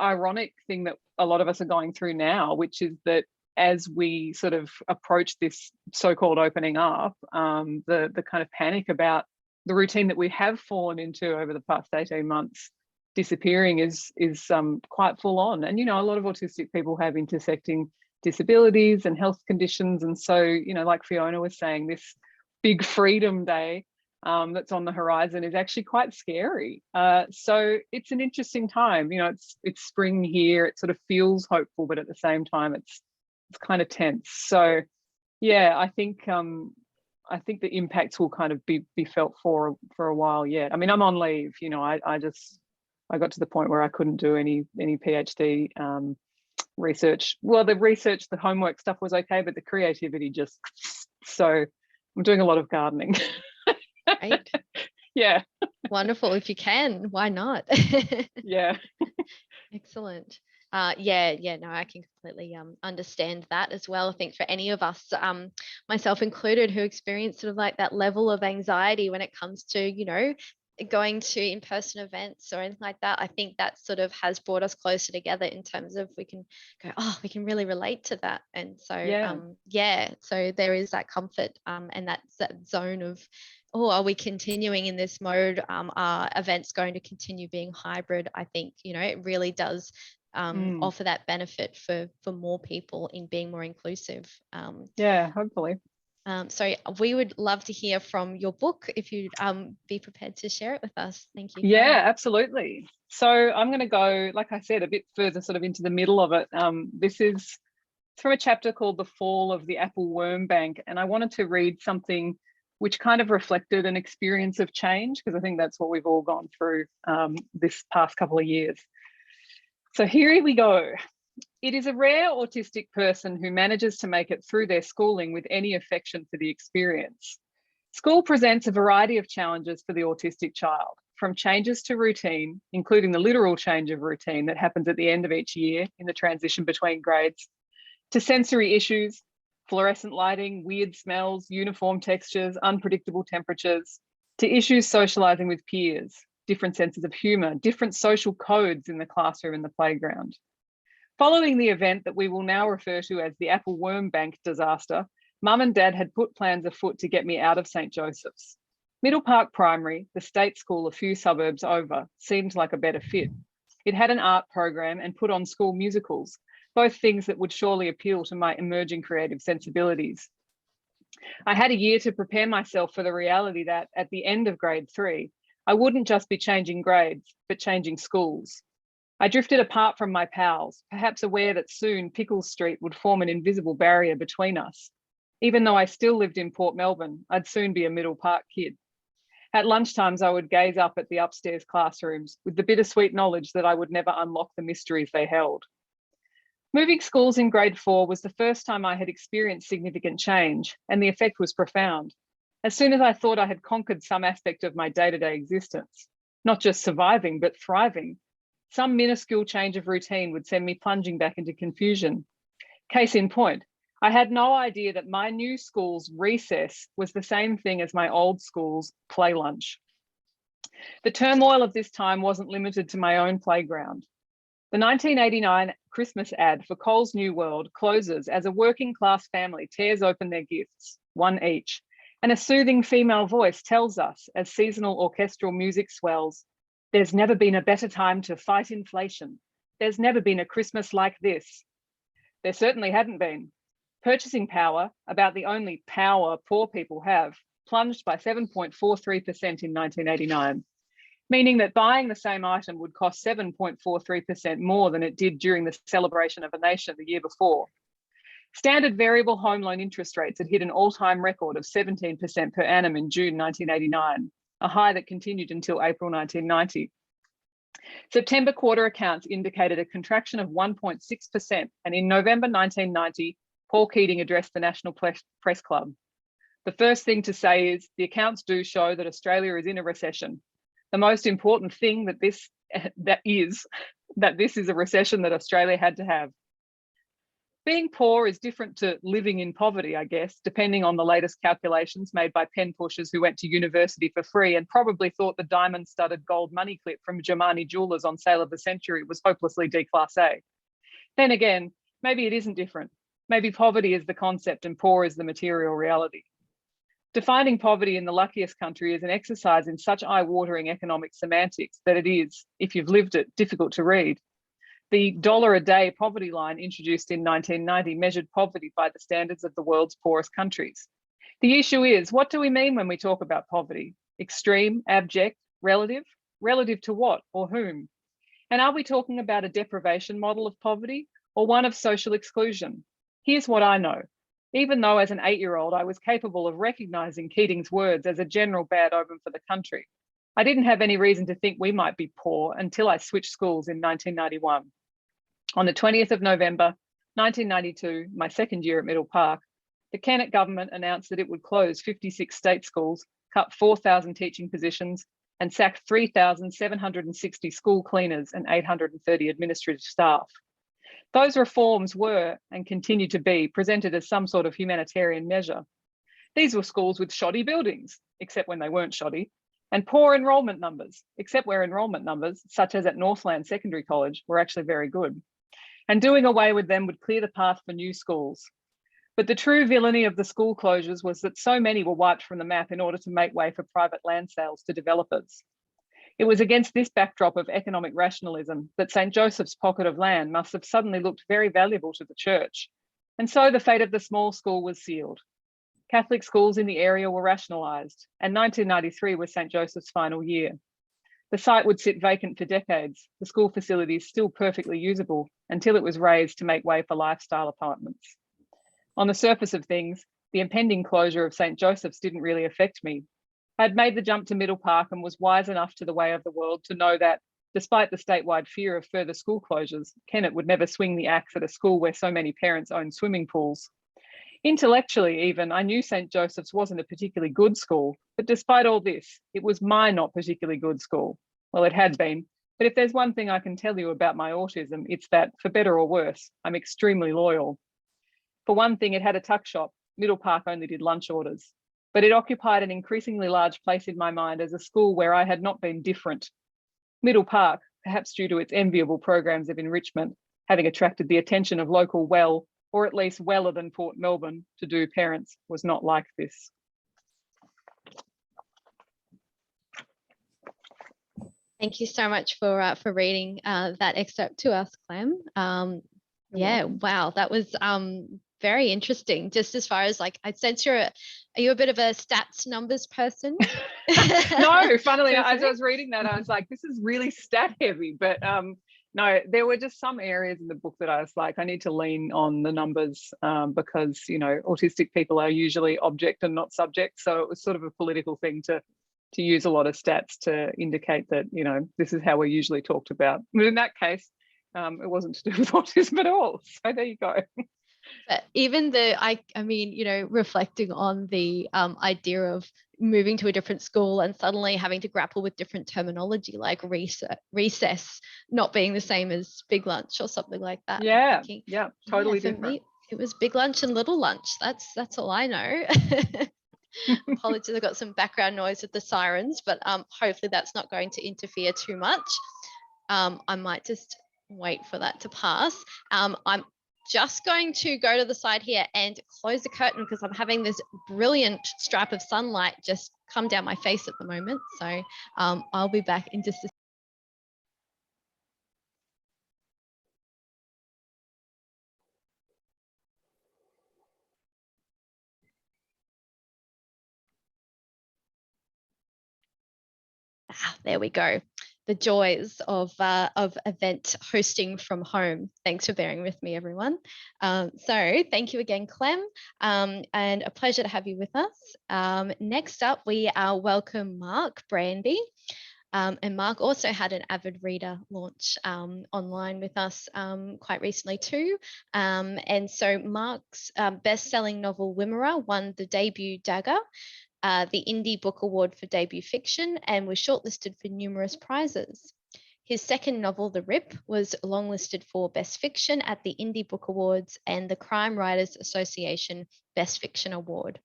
ironic thing that a lot of us are going through now, which is that as we sort of approach this so-called opening up, the kind of panic about the routine that we have fallen into over the past 18 months disappearing is quite full on. And a lot of autistic people have intersecting disabilities and health conditions, and so like Fiona was saying, this big freedom day that's on the horizon is actually quite scary. So it's an interesting time. It's spring here. It sort of feels hopeful, but at the same time, it's kind of tense. So yeah, I think the impacts will kind of be felt for a while yet. I mean, I'm on leave. I got to the point where I couldn't do any PhD research. Well, the homework stuff was okay, but the creativity just, so I'm doing a lot of gardening. Right. Yeah. Wonderful. If you can, why not? Yeah. Excellent. No, I can completely understand that as well. I think for any of us, myself included, who experience sort of like that level of anxiety when it comes to, going to in-person events or anything like that, I think that sort of has brought us closer together in terms of we can go, we can really relate to that. And so, so there is that comfort and that's that zone of, are we continuing in this mode? Are events going to continue being hybrid? I think, it really does offer that benefit for more people in being more inclusive. Hopefully. So we would love to hear from your book if you'd be prepared to share it with us. Thank you. Yeah, absolutely. So I'm going to go, like I said, a bit further sort of into the middle of it. This is from a chapter called The Fall of the Apple Worm Bank. And I wanted to read something which kind of reflected an experience of change, because I think that's what we've all gone through this past couple of years. So here we go. It is a rare autistic person who manages to make it through their schooling with any affection for the experience. School presents a variety of challenges for the autistic child, from changes to routine, including the literal change of routine that happens at the end of each year in the transition between grades, to sensory issues, fluorescent lighting, weird smells, uniform textures, unpredictable temperatures, to issues socialising with peers, different senses of humour, different social codes in the classroom and the playground. Following the event that we will now refer to as the Apple Worm Bank disaster, Mum and Dad had put plans afoot to get me out of St Joseph's. Middle Park Primary, the state school a few suburbs over, seemed like a better fit. It had an art program and put on school musicals, both things that would surely appeal to my emerging creative sensibilities. I had a year to prepare myself for the reality that at the end of grade 3, I wouldn't just be changing grades, but changing schools. I drifted apart from my pals, perhaps aware that soon Pickles Street would form an invisible barrier between us. Even though I still lived in Port Melbourne, I'd soon be a Middle Park kid. At lunchtimes, I would gaze up at the upstairs classrooms with the bittersweet knowledge that I would never unlock the mysteries they held. Moving schools in grade 4 was the first time I had experienced significant change, and the effect was profound. As soon as I thought I had conquered some aspect of my day-to-day existence, not just surviving, but thriving, some minuscule change of routine would send me plunging back into confusion. Case in point, I had no idea that my new school's recess was the same thing as my old school's play lunch. The turmoil of this time wasn't limited to my own playground. The 1989 Christmas ad for Coles New World closes as a working class family tears open their gifts, one each, and a soothing female voice tells us as seasonal orchestral music swells, "There's never been a better time to fight inflation. There's never been a Christmas like this." There certainly hadn't been. Purchasing power, about the only power poor people have, plunged by 7.43% in 1989, meaning that buying the same item would cost 7.43% more than it did during the celebration of a nation the year before. Standard variable home loan interest rates had hit an all-time record of 17% per annum in June 1989, a high that continued until April 1990. September quarter accounts indicated a contraction of 1.6%, and in November 1990, Paul Keating addressed the National Press Club. The first thing to say is the accounts do show that Australia is in a recession. The most important thing that this is a recession that Australia had to have. Being poor is different to living in poverty, I guess, depending on the latest calculations made by pen pushers who went to university for free and probably thought the diamond-studded gold money clip from Germani Jewelers on sale of the century was hopelessly D-class A. Then again, maybe it isn't different. Maybe poverty is the concept and poor is the material reality. Defining poverty in the luckiest country is an exercise in such eye-watering economic semantics that it is, if you've lived it, difficult to read. The $1 a day poverty line introduced in 1990 measured poverty by the standards of the world's poorest countries. The issue is, what do we mean when we talk about poverty? Extreme, abject, relative? Relative to what or whom? And are we talking about a deprivation model of poverty or one of social exclusion? Here's what I know. Even though as an 8-year-old, I was capable of recognizing Keating's words as a general bad omen for the country, I didn't have any reason to think we might be poor until I switched schools in 1991. On the 20th of November, 1992, my second year at Middle Park, the Kennett government announced that it would close 56 state schools, cut 4,000 teaching positions, and sack 3,760 school cleaners and 830 administrative staff. Those reforms were, and continue to be, presented as some sort of humanitarian measure. These were schools with shoddy buildings, except when they weren't shoddy, and poor enrolment numbers, except where enrolment numbers, such as at Northland Secondary College, were actually very good. And doing away with them would clear the path for new schools. But the true villainy of the school closures was that so many were wiped from the map in order to make way for private land sales to developers. It was against this backdrop of economic rationalism that St. Joseph's pocket of land must have suddenly looked very valuable to the church. And so the fate of the small school was sealed. Catholic schools in the area were rationalised, and 1993 was St. Joseph's final year. The site would sit vacant for decades, the school facilities still perfectly usable, until it was razed to make way for lifestyle apartments. On the surface of things, the impending closure of St. Joseph's didn't really affect me. I'd made the jump to Middle Park and was wise enough to the way of the world to know that, despite the statewide fear of further school closures, Kennett would never swing the axe at a school where so many parents own swimming pools. Intellectually even, I knew St. Joseph's wasn't a particularly good school, but despite all this, it was my not particularly good school. Well, it had been, but if there's one thing I can tell you about my autism, it's that, for better or worse, I'm extremely loyal. For one thing, it had a tuck shop. Middle Park only did lunch orders, but it occupied an increasingly large place in my mind as a school where I had not been different. Middle Park, perhaps due to its enviable programs of enrichment, having attracted the attention of local or at least weller than Port Melbourne to-do parents, was not like this. Thank you so much for reading that excerpt to us, Clem. Yeah, wow, that was very interesting. Just as far as like, I sense are you a bit of a stats numbers person? No, funnily enough, as I was reading that, I was like, this is really stat heavy, but No, there were just some areas in the book that I was like, I need to lean on the numbers because, you know, autistic people are usually object and not subject. So it was sort of a political thing to use a lot of stats to indicate that, you know, this is how we're usually talked about. But in that case, it wasn't to do with autism at all. So there you go. But even I mean, you know, reflecting on the idea of moving to a different school and suddenly having to grapple with different terminology like recess not being the same as big lunch or something like that. Yeah, Thinking, yeah, totally for different. me, it was big lunch and little lunch. That's all I know. Apologies, I got some background noise with the sirens, but hopefully that's not going to interfere too much. I might just wait for that to pass. I'm just going to go to the side here and close the curtain because I'm having this brilliant stripe of sunlight just come down my face at the moment. So I'll be back in just a there we go. The joys of event hosting from home. Thanks for bearing with me, everyone. So thank you again, Clem, and a pleasure to have you with us. Next up, we welcome Mark Brandy. And Mark also had an avid reader launch online with us quite recently too. And so Mark's best-selling novel Wimmera won the debut Dagger, the Indie Book Award for Debut Fiction, and was shortlisted for numerous prizes. His second novel, The Rip, was longlisted for Best Fiction at the Indie Book Awards and the Crime Writers Association Best Fiction Award.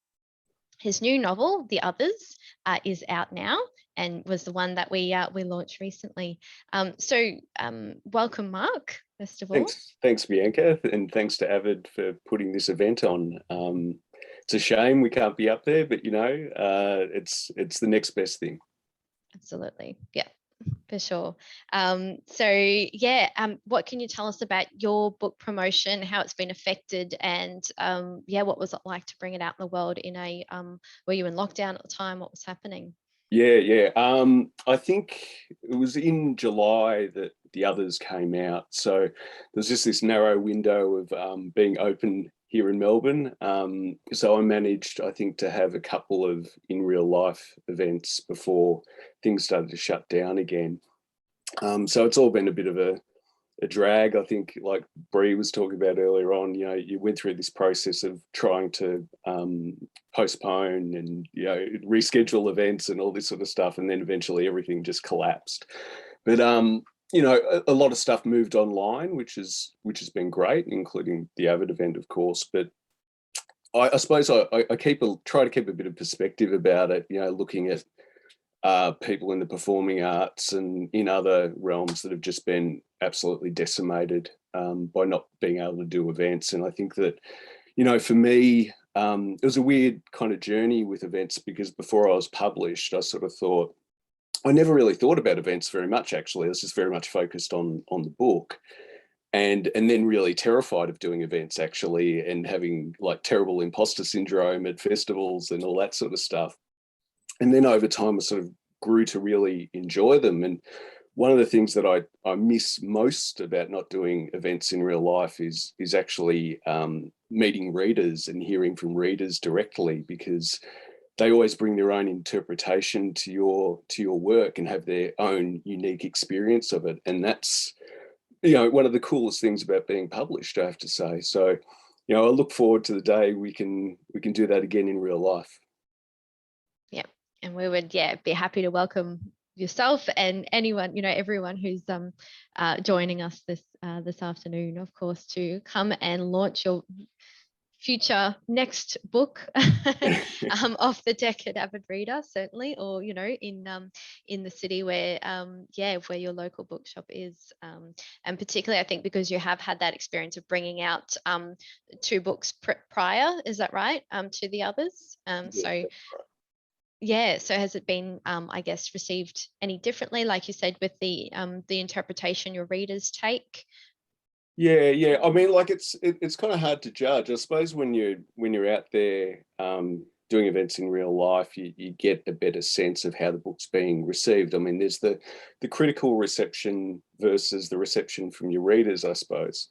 His new novel, The Others, is out now and was the one that we launched recently. Welcome, Mark, first of all. Thanks, Bianca, and thanks to Avid for putting this event on. It's a shame we can't be up there, but you know, it's the next best thing. Absolutely, yeah, for sure. What can you tell us about your book promotion, how it's been affected, and what was it like to bring it out in the world in a were you in lockdown at the time? What was happening? Yeah. I think it was in July that The Others came out. So there's just this narrow window of being open here in Melbourne. So I managed, I think, to have a couple of in real life events before things started to shut down again. So it's all been a bit of a drag. I think, like Bri was talking about earlier on, you know, you went through this process of trying to postpone and, you know, reschedule events and all this sort of stuff, and then eventually everything just collapsed. But you know, a lot of stuff moved online, which has been great, including the Avid event, of course. But I suppose I try to keep a bit of perspective about it, you know, looking at people in the performing arts and in other realms that have just been absolutely decimated by not being able to do events. And I think that, you know, for me, it was a weird kind of journey with events, because before I was published, I sort of thought, I never really thought about events very much, actually. I was just very much focused on the book. And then really terrified of doing events, actually, and having like terrible imposter syndrome at festivals and all that sort of stuff. And then over time, I sort of grew to really enjoy them. And one of the things that I miss most about not doing events in real life is actually meeting readers and hearing from readers directly, because they always bring their own interpretation to your work and have their own unique experience of it. And that's, you know, one of the coolest things about being published, I have to say. So, you know, I look forward to the day we can do that again in real life. Yeah, and we would be happy to welcome yourself and anyone, you know, everyone who's joining us this afternoon, of course, to come and launch your future next book of the decade avid reader, certainly, or, you know, in the city where where your local bookshop is, and particularly I think because you have had that experience of bringing out 2 books prior, is that right, to The Others? So has it been, I guess, received any differently, like you said, with the interpretation your readers take? Yeah. I mean, like it's kind of hard to judge, I suppose, when you're out there, doing events in real life, you get a better sense of how the book's being received. I mean, there's the critical reception versus the reception from your readers, I suppose.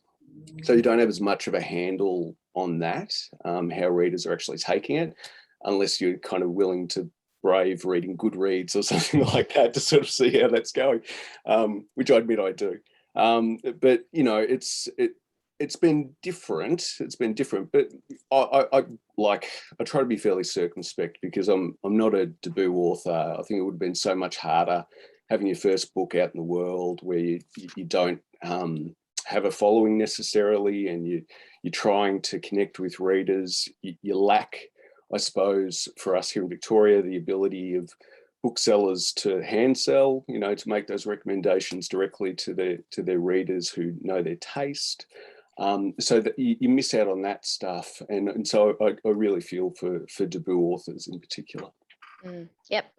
So you don't have as much of a handle on that, how readers are actually taking it, unless you're kind of willing to brave reading Goodreads or something like that to sort of see how that's going, which I admit I do. But you know, it's been different. It's been different, but I try to be fairly circumspect because I'm not a debut author. I think it would have been so much harder having your first book out in the world where you don't have a following necessarily, and you're trying to connect with readers. You lack, I suppose, for us here in Victoria, the ability of booksellers to hand sell, you know, to make those recommendations directly to their readers who know their taste. So that you miss out on that stuff, and so I really feel for debut authors in particular. Yep.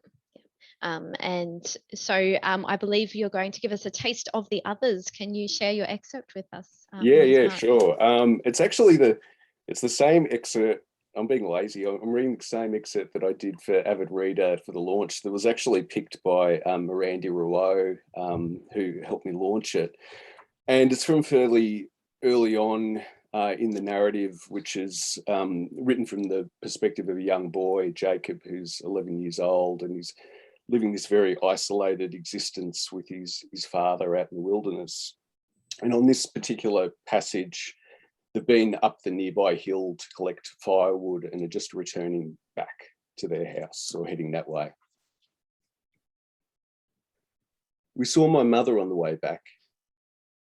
And so I believe you're going to give us a taste of the others. Can you share your excerpt with us? Yeah, sure. It's actually it's the same excerpt. I'm being lazy. I'm reading the same excerpt that I did for Avid Reader for the launch. That was actually picked by Brandy, who helped me launch it, and it's from fairly early on in the narrative, which is written from the perspective of a young boy, Jacob, who's 11 years old, and he's living this very isolated existence with his father out in the wilderness. And on this particular passage, they've been up the nearby hill to collect firewood and are just returning back to their house or heading that way. We saw my mother on the way back.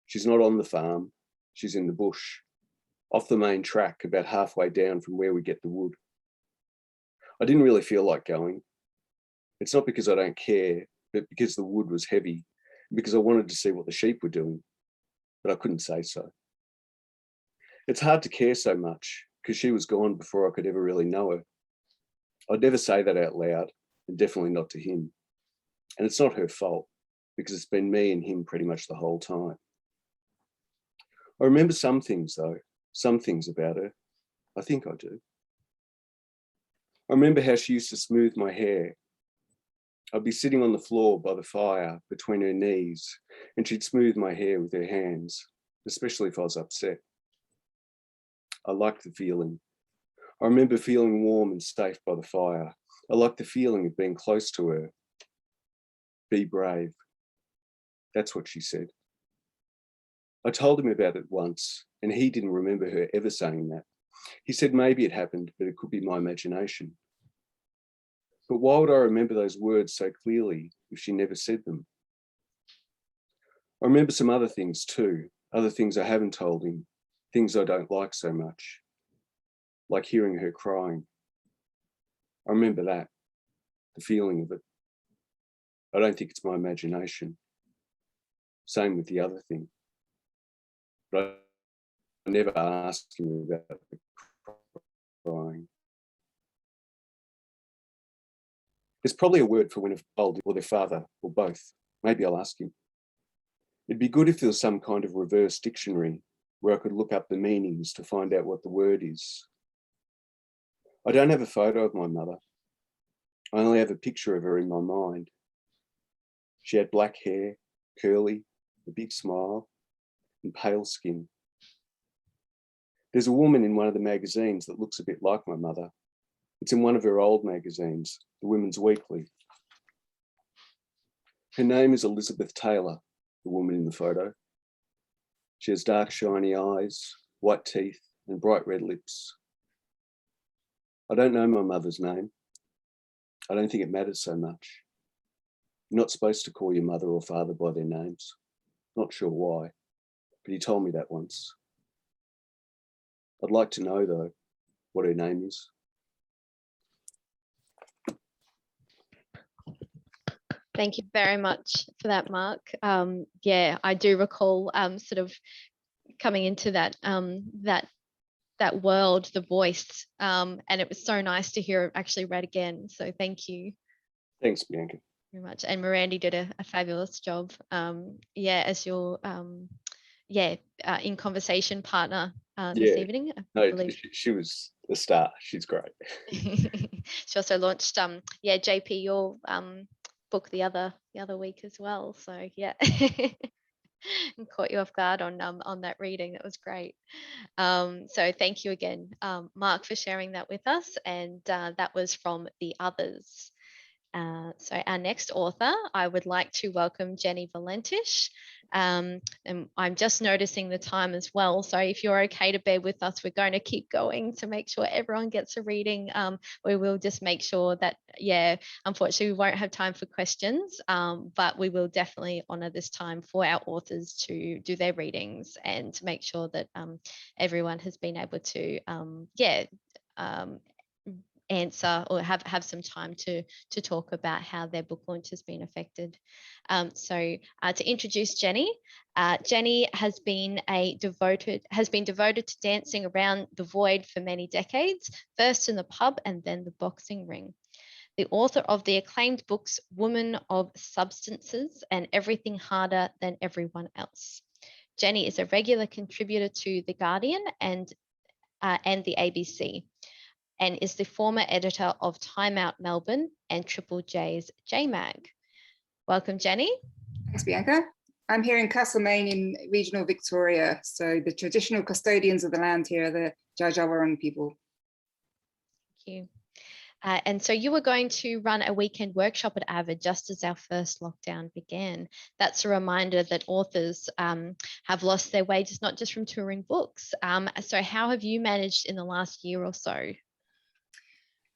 She's not on the farm. She's in the bush, off the main track, about halfway down from where we get the wood. I didn't really feel like going. It's not because I don't care, but because the wood was heavy, because I wanted to see what the sheep were doing, but I couldn't say so. It's hard to care so much because she was gone before I could ever really know her. I'd never say that out loud, and definitely not to him. And it's not her fault, because it's been me and him pretty much the whole time. I remember some things though, some things about her. I think I do. I remember how she used to smooth my hair. I'd be sitting on the floor by the fire between her knees, and she'd smooth my hair with her hands, especially if I was upset. I liked the feeling. I remember feeling warm and safe by the fire. I liked the feeling of being close to her. Be brave. That's what she said. I told him about it once, and he didn't remember her ever saying that. He said maybe it happened, but it could be my imagination. But why would I remember those words so clearly if she never said them? I remember some other things too, other things I haven't told him, things I don't like so much, like hearing her crying. I remember that, the feeling of it. I don't think it's my imagination. Same with the other thing. But I never asked him about the crying. There's probably a word for when a child or their father or both. Maybe I'll ask him. It'd be good if there was some kind of reverse dictionary where I could look up the meanings to find out what the word is. I don't have a photo of my mother. I only have a picture of her in my mind. She had black hair, curly, a big smile, and pale skin. There's a woman in one of the magazines that looks a bit like my mother. It's in one of her old magazines, the Women's Weekly. Her name is Elizabeth Taylor, the woman in the photo. She has dark, shiny eyes, white teeth, and bright red lips. I don't know my mother's name. I don't think it matters so much. You're not supposed to call your mother or father by their names. Not sure why, but he told me that once. I'd like to know, though, what her name is. Thank you very much for that, Mark. Yeah, I do recall sort of coming into that that world, the voice, and it was so nice to hear it actually read again. So thank you. Thanks, Bianca. Very much. And Mirandy did a fabulous job. Yeah, as your in conversation partner this evening. I No, believe. she was a star. She's great. She also launched JP, your book the other week as well. So yeah. And caught you off guard on that reading. That was great. So thank you again, Mark, for sharing that with us. And that was from The Others. So our next author, I would like to welcome Jenny Valentich. And I'm just noticing the time as well. So if you're okay to bear with us, we're going to keep going to make sure everyone gets a reading. We will just make sure that, unfortunately, we won't have time for questions, but we will definitely honour this time for our authors to do their readings and to make sure that everyone has been able to, answer or have some time to talk about how their book launch has been affected. So to introduce Jenny, Jenny has been devoted to dancing around the void for many decades, first in the pub and then the boxing ring. The author of the acclaimed books Woman of Substances and Everything Harder Than Everyone Else. Jenny is a regular contributor to The Guardian and the ABC, and is the former editor of Time Out Melbourne and Triple J's JMag. Welcome, Jenny. Thanks, Bianca. I'm here in Castlemaine in regional Victoria. So the traditional custodians of the land here are the Jajawarong people. Thank you. And so you were going to run a weekend workshop at AVID just as our first lockdown began. That's a reminder that authors have lost their wages, not just from touring books. So how have you managed in the last year or so?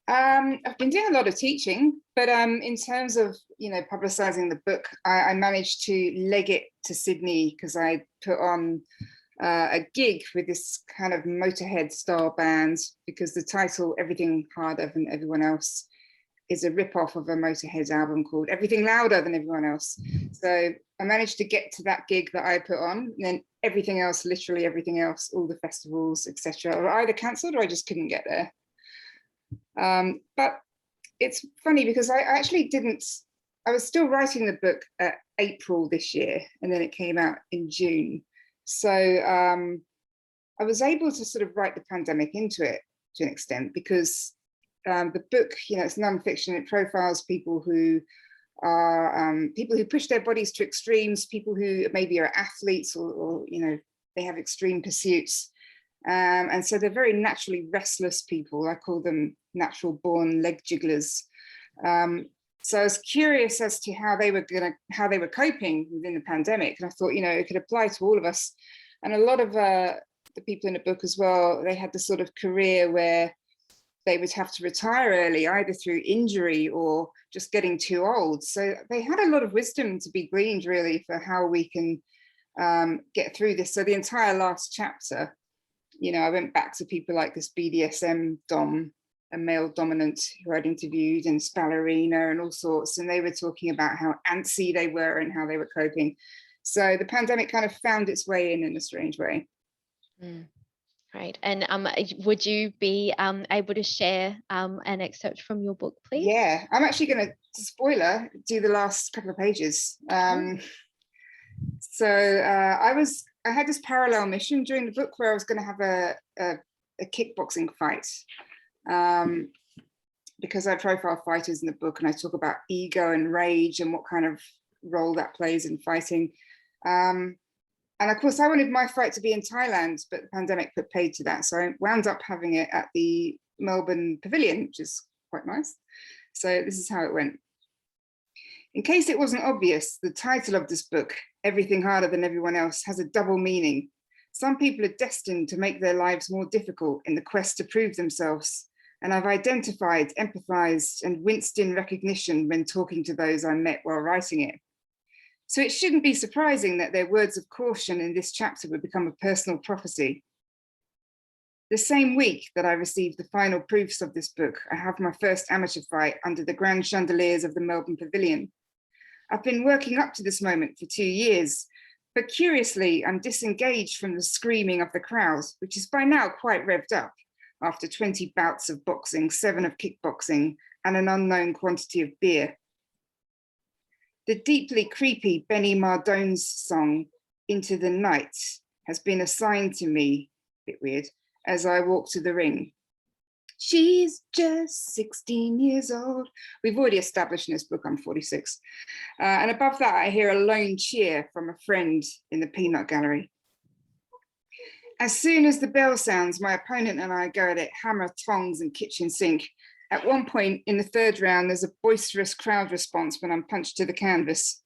I've been doing a lot of teaching, but in terms of, publicising the book, I managed to leg it to Sydney because I put on a gig with this kind of Motorhead style band, because the title Everything Harder Than Everyone Else is a rip-off of a Motorhead album called Everything Louder Than Everyone Else. So I managed to get to that gig that I put on, and then everything else, literally everything else, all the festivals, etc., are either cancelled or I just couldn't get there. But it's funny because I was still writing the book at April this year, and then it came out in June. So I was able to sort of write the pandemic into it to an extent, because the book, it's non-fiction. It profiles people who push their bodies to extremes, people who maybe are athletes or they have extreme pursuits. And so they're very naturally restless people. I call them natural born leg jigglers. So I was curious as to how they were coping within the pandemic. And I thought, it could apply to all of us. And a lot of the people in the book as well, they had the sort of career where they would have to retire early, either through injury or just getting too old. So they had a lot of wisdom to be gleaned, really, for how we can get through this. So the entire last chapter, I went back to people like this BDSM dom, a male dominant who I'd interviewed, and Spallerina and all sorts, and they were talking about how antsy they were and how they were coping. So the pandemic kind of found its way in a strange way. Great. And would you be able to share an excerpt from your book, please? Yeah, I'm actually going to, spoiler, do the last couple of pages. So I had this parallel mission during the book where I was going to have a kickboxing fight, because I profile fighters in the book and I talk about ego and rage and what kind of role that plays in fighting. And of course, I wanted my fight to be in Thailand, but the pandemic put paid to that. So I wound up having it at the Melbourne Pavilion, which is quite nice. So this is how it went. In case it wasn't obvious, the title of this book, Everything Harder Than Everyone Else, has a double meaning. Some people are destined to make their lives more difficult in the quest to prove themselves. And I've identified, empathized, and winced in recognition when talking to those I met while writing it. So it shouldn't be surprising that their words of caution in this chapter would become a personal prophecy. The same week that I received the final proofs of this book, I have my first amateur fight under the grand chandeliers of the Melbourne Pavilion. I've been working up to this moment for 2 years, but curiously, I'm disengaged from the screaming of the crowd, which is by now quite revved up after 20 bouts of boxing, 7 of kickboxing, and an unknown quantity of beer. The deeply creepy Benny Mardone's song, Into the Night, has been assigned to me bit weird, as I walk to the ring. She's just 16 years old. We've already established in this book I'm 46. And above that, I hear a lone cheer from a friend in the peanut gallery. As soon as the bell sounds, my opponent and I go at it, hammer, tongs, and kitchen sink. At one point in the third round, there's a boisterous crowd response when I'm punched to the canvas.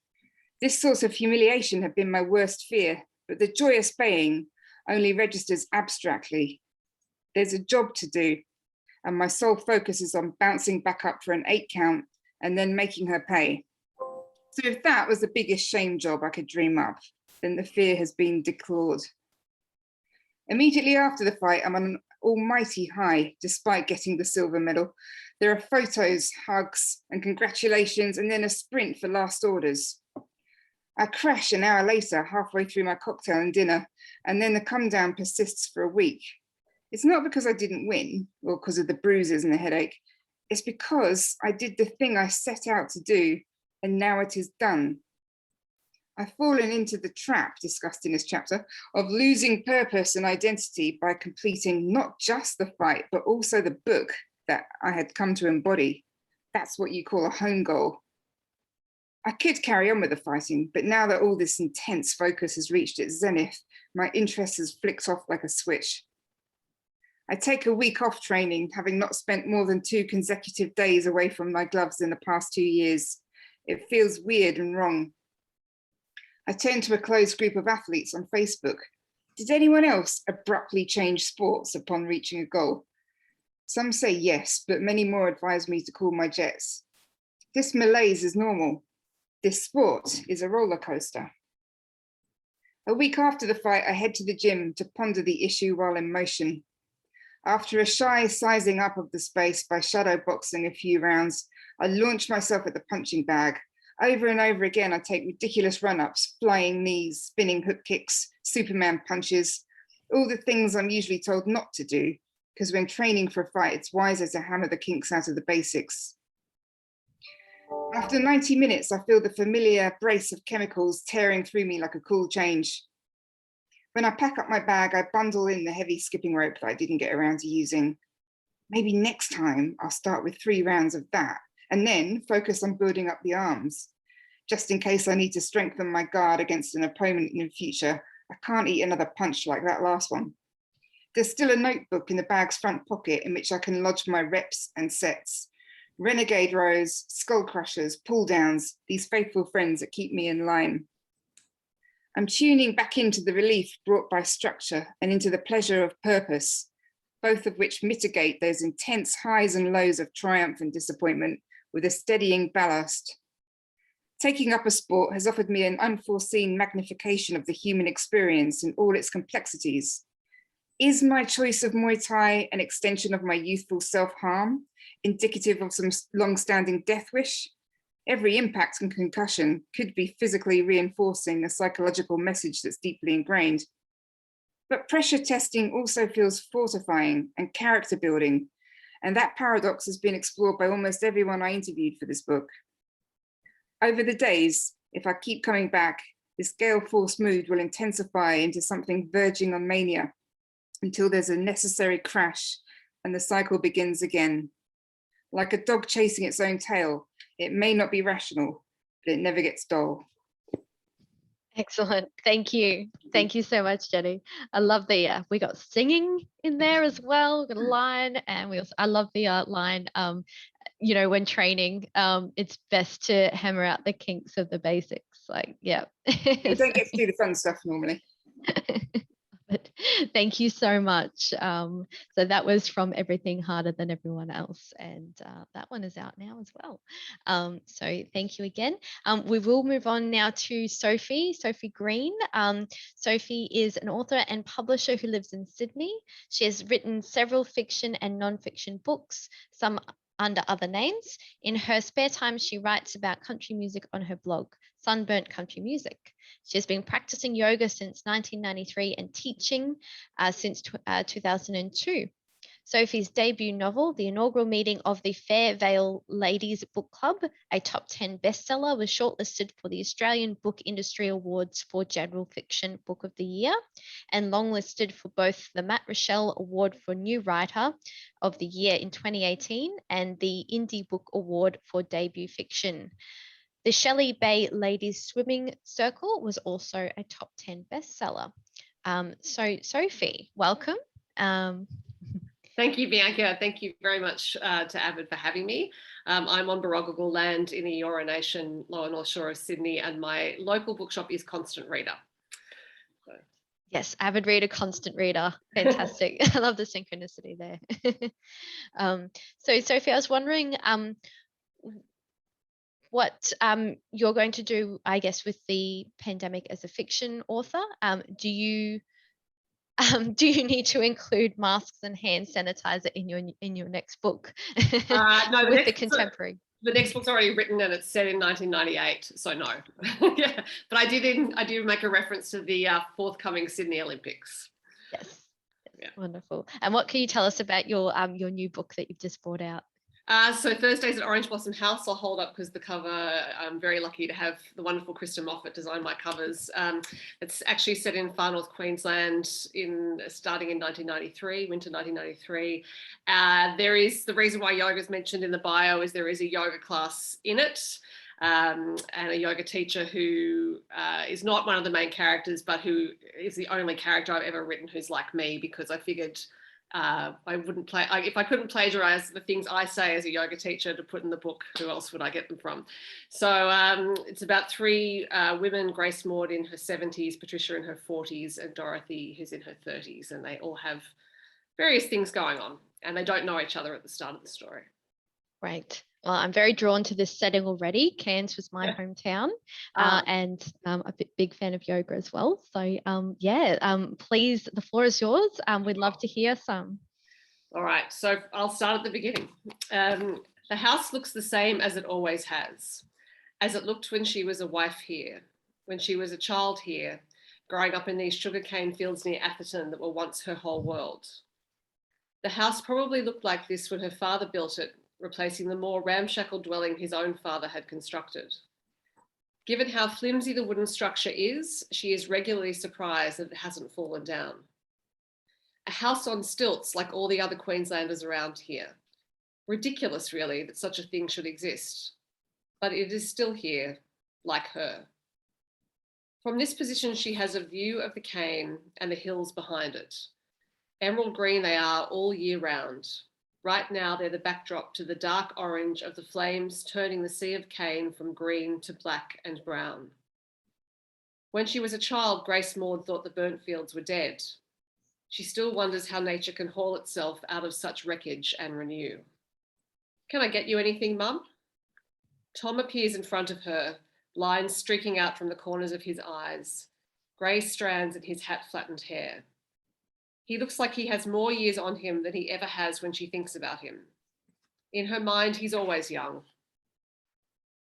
This sort of humiliation had been my worst fear, but the joyous baying only registers abstractly. There's a job to do, and my sole focus is on bouncing back up for an 8 count and then making her pay. So if that was the biggest shame job I could dream up, then the fear has been declawed. Immediately after the fight, I'm on an almighty high, despite getting the silver medal. There are photos, hugs, and congratulations, and then a sprint for last orders. I crash an hour later, halfway through my cocktail and dinner, and then the come down persists for a week. It's not because I didn't win or because of the bruises and the headache. It's because I did the thing I set out to do, and now it is done. I've fallen into the trap discussed in this chapter of losing purpose and identity by completing not just the fight, but also the book that I had come to embody. That's what you call a home goal. I could carry on with the fighting, but now that all this intense focus has reached its zenith, my interest has flicked off like a switch. I take a week off training, having not spent more than 2 consecutive days away from my gloves in the past 2 years. It feels weird and wrong. I turn to a closed group of athletes on Facebook. Did anyone else abruptly change sports upon reaching a goal? Some say yes, but many more advise me to call my jets. This malaise is normal. This sport is a roller coaster. A week after the fight, I head to the gym to ponder the issue while in motion. After a shy sizing up of the space by shadow boxing a few rounds, I launch myself at the punching bag. Over and over again, I take ridiculous run-ups, flying knees, spinning hook kicks, Superman punches, all the things I'm usually told not to do, because when training for a fight, it's wiser to hammer the kinks out of the basics. After 90 minutes, I feel the familiar brace of chemicals tearing through me like a cool change. When I pack up my bag, I bundle in the heavy skipping rope that I didn't get around to using. Maybe next time I'll start with 3 rounds of that and then focus on building up the arms. Just in case I need to strengthen my guard against an opponent in the future, I can't eat another punch like that last one. There's still a notebook in the bag's front pocket in which I can lodge my reps and sets. Renegade rows, skull crushers, pull downs, these faithful friends that keep me in line. I'm tuning back into the relief brought by structure and into the pleasure of purpose, both of which mitigate those intense highs and lows of triumph and disappointment with a steadying ballast. Taking up a sport has offered me an unforeseen magnification of the human experience in all its complexities. Is my choice of Muay Thai an extension of my youthful self-harm, indicative of some long-standing death wish? Every impact and concussion could be physically reinforcing a psychological message that's deeply ingrained. But pressure testing also feels fortifying and character building, and that paradox has been explored by almost everyone I interviewed for this book. Over the days, if I keep coming back, this gale force mood will intensify into something verging on mania until there's a necessary crash and the cycle begins again. Like a dog chasing its own tail, it may not be rational, but it never gets dull. Excellent. Thank you. Thank you so much, Jenny. I love the, we got singing in there as well, we got a line, and I love the line, you know, when training, it's best to hammer out the kinks of the basics. Like, yeah. You don't get to do the fun stuff normally. But thank you so much. So that was From Everything Harder Than Everyone Else, and that one is out now as well. So thank you again. We will move on now to Sophie Green. Sophie is an author and publisher who lives in Sydney. She has written several fiction and non-fiction books, some under other names. In her spare time, she writes about country music on her blog, Sunburnt Country Music. She has been practicing yoga since 1993 and teaching since 2002. Sophie's debut novel, the inaugural meeting of the Fairvale Ladies Book Club, a top 10 bestseller, was shortlisted for the Australian Book Industry Awards for General Fiction Book of the Year and longlisted for both the Matt Rochelle Award for New Writer of the Year in 2018 and the Indie Book Award for Debut Fiction. The Shelley Bay Ladies Swimming Circle was also a top 10 bestseller. So Sophie, welcome. Thank you, Bianca. Thank you very much to Avid for having me. I'm on Barrogal land in the Eora Nation, lower North Shore of Sydney, and my local bookshop is Constant Reader. Yes, avid reader, constant reader. Fantastic. I love the synchronicity there. So Sophie, I was wondering what you're going to do, I guess, with the pandemic as a fiction author. Do you need to include masks and hand sanitizer in your next book? No, with the contemporary. The next book's already written and it's set in 1998, so no. Yeah, but I did make a reference to the forthcoming Sydney Olympics. Yes, Yeah. Wonderful. And what can you tell us about your new book that you've just brought out? So Thursdays at Orange Blossom House, I'll hold up because the cover, I'm very lucky to have the wonderful Kristen Moffat design my covers. It's actually set in far north Queensland starting in 1993, winter 1993. There is, the reason why yoga is mentioned in the bio is there is a yoga class in it. And a yoga teacher who is not one of the main characters, but who is the only character I've ever written who's like me, because I figured I wouldn't if I couldn't plagiarize the things I say as a yoga teacher to put in the book, who else would I get them from? So it's about three women, Grace Maud in her 70s, Patricia in her 40s, and Dorothy who's in her 30s, and they all have various things going on and they don't know each other at the start of the story. Right. Well, I'm very drawn to this setting already. Cairns was my hometown, and a big fan of yoga as well. So please, the floor is yours. We'd love to hear some. All right, so I'll start at the beginning. The house looks the same as it always has, as it looked when she was a wife here, when she was a child here, growing up in these sugarcane fields near Atherton that were once her whole world. The house probably looked like this when her father built it, replacing the more ramshackle dwelling his own father had constructed. Given how flimsy the wooden structure is, she is regularly surprised that it hasn't fallen down. A house on stilts like all the other Queenslanders around here. Ridiculous, really, that such a thing should exist. But it is still here, like her. From this position, she has a view of the cane and the hills behind it. Emerald green they are all year round. Right now, they're the backdrop to the dark orange of the flames turning the sea of cane from green to black and brown. When she was a child, Grace Maud thought the burnt fields were dead. She still wonders how nature can haul itself out of such wreckage and renew. Can I get you anything, Mum? Tom appears in front of her, lines streaking out from the corners of his eyes, grey strands in his hat-flattened hair. He looks like he has more years on him than he ever has when she thinks about him. In her mind, he's always young.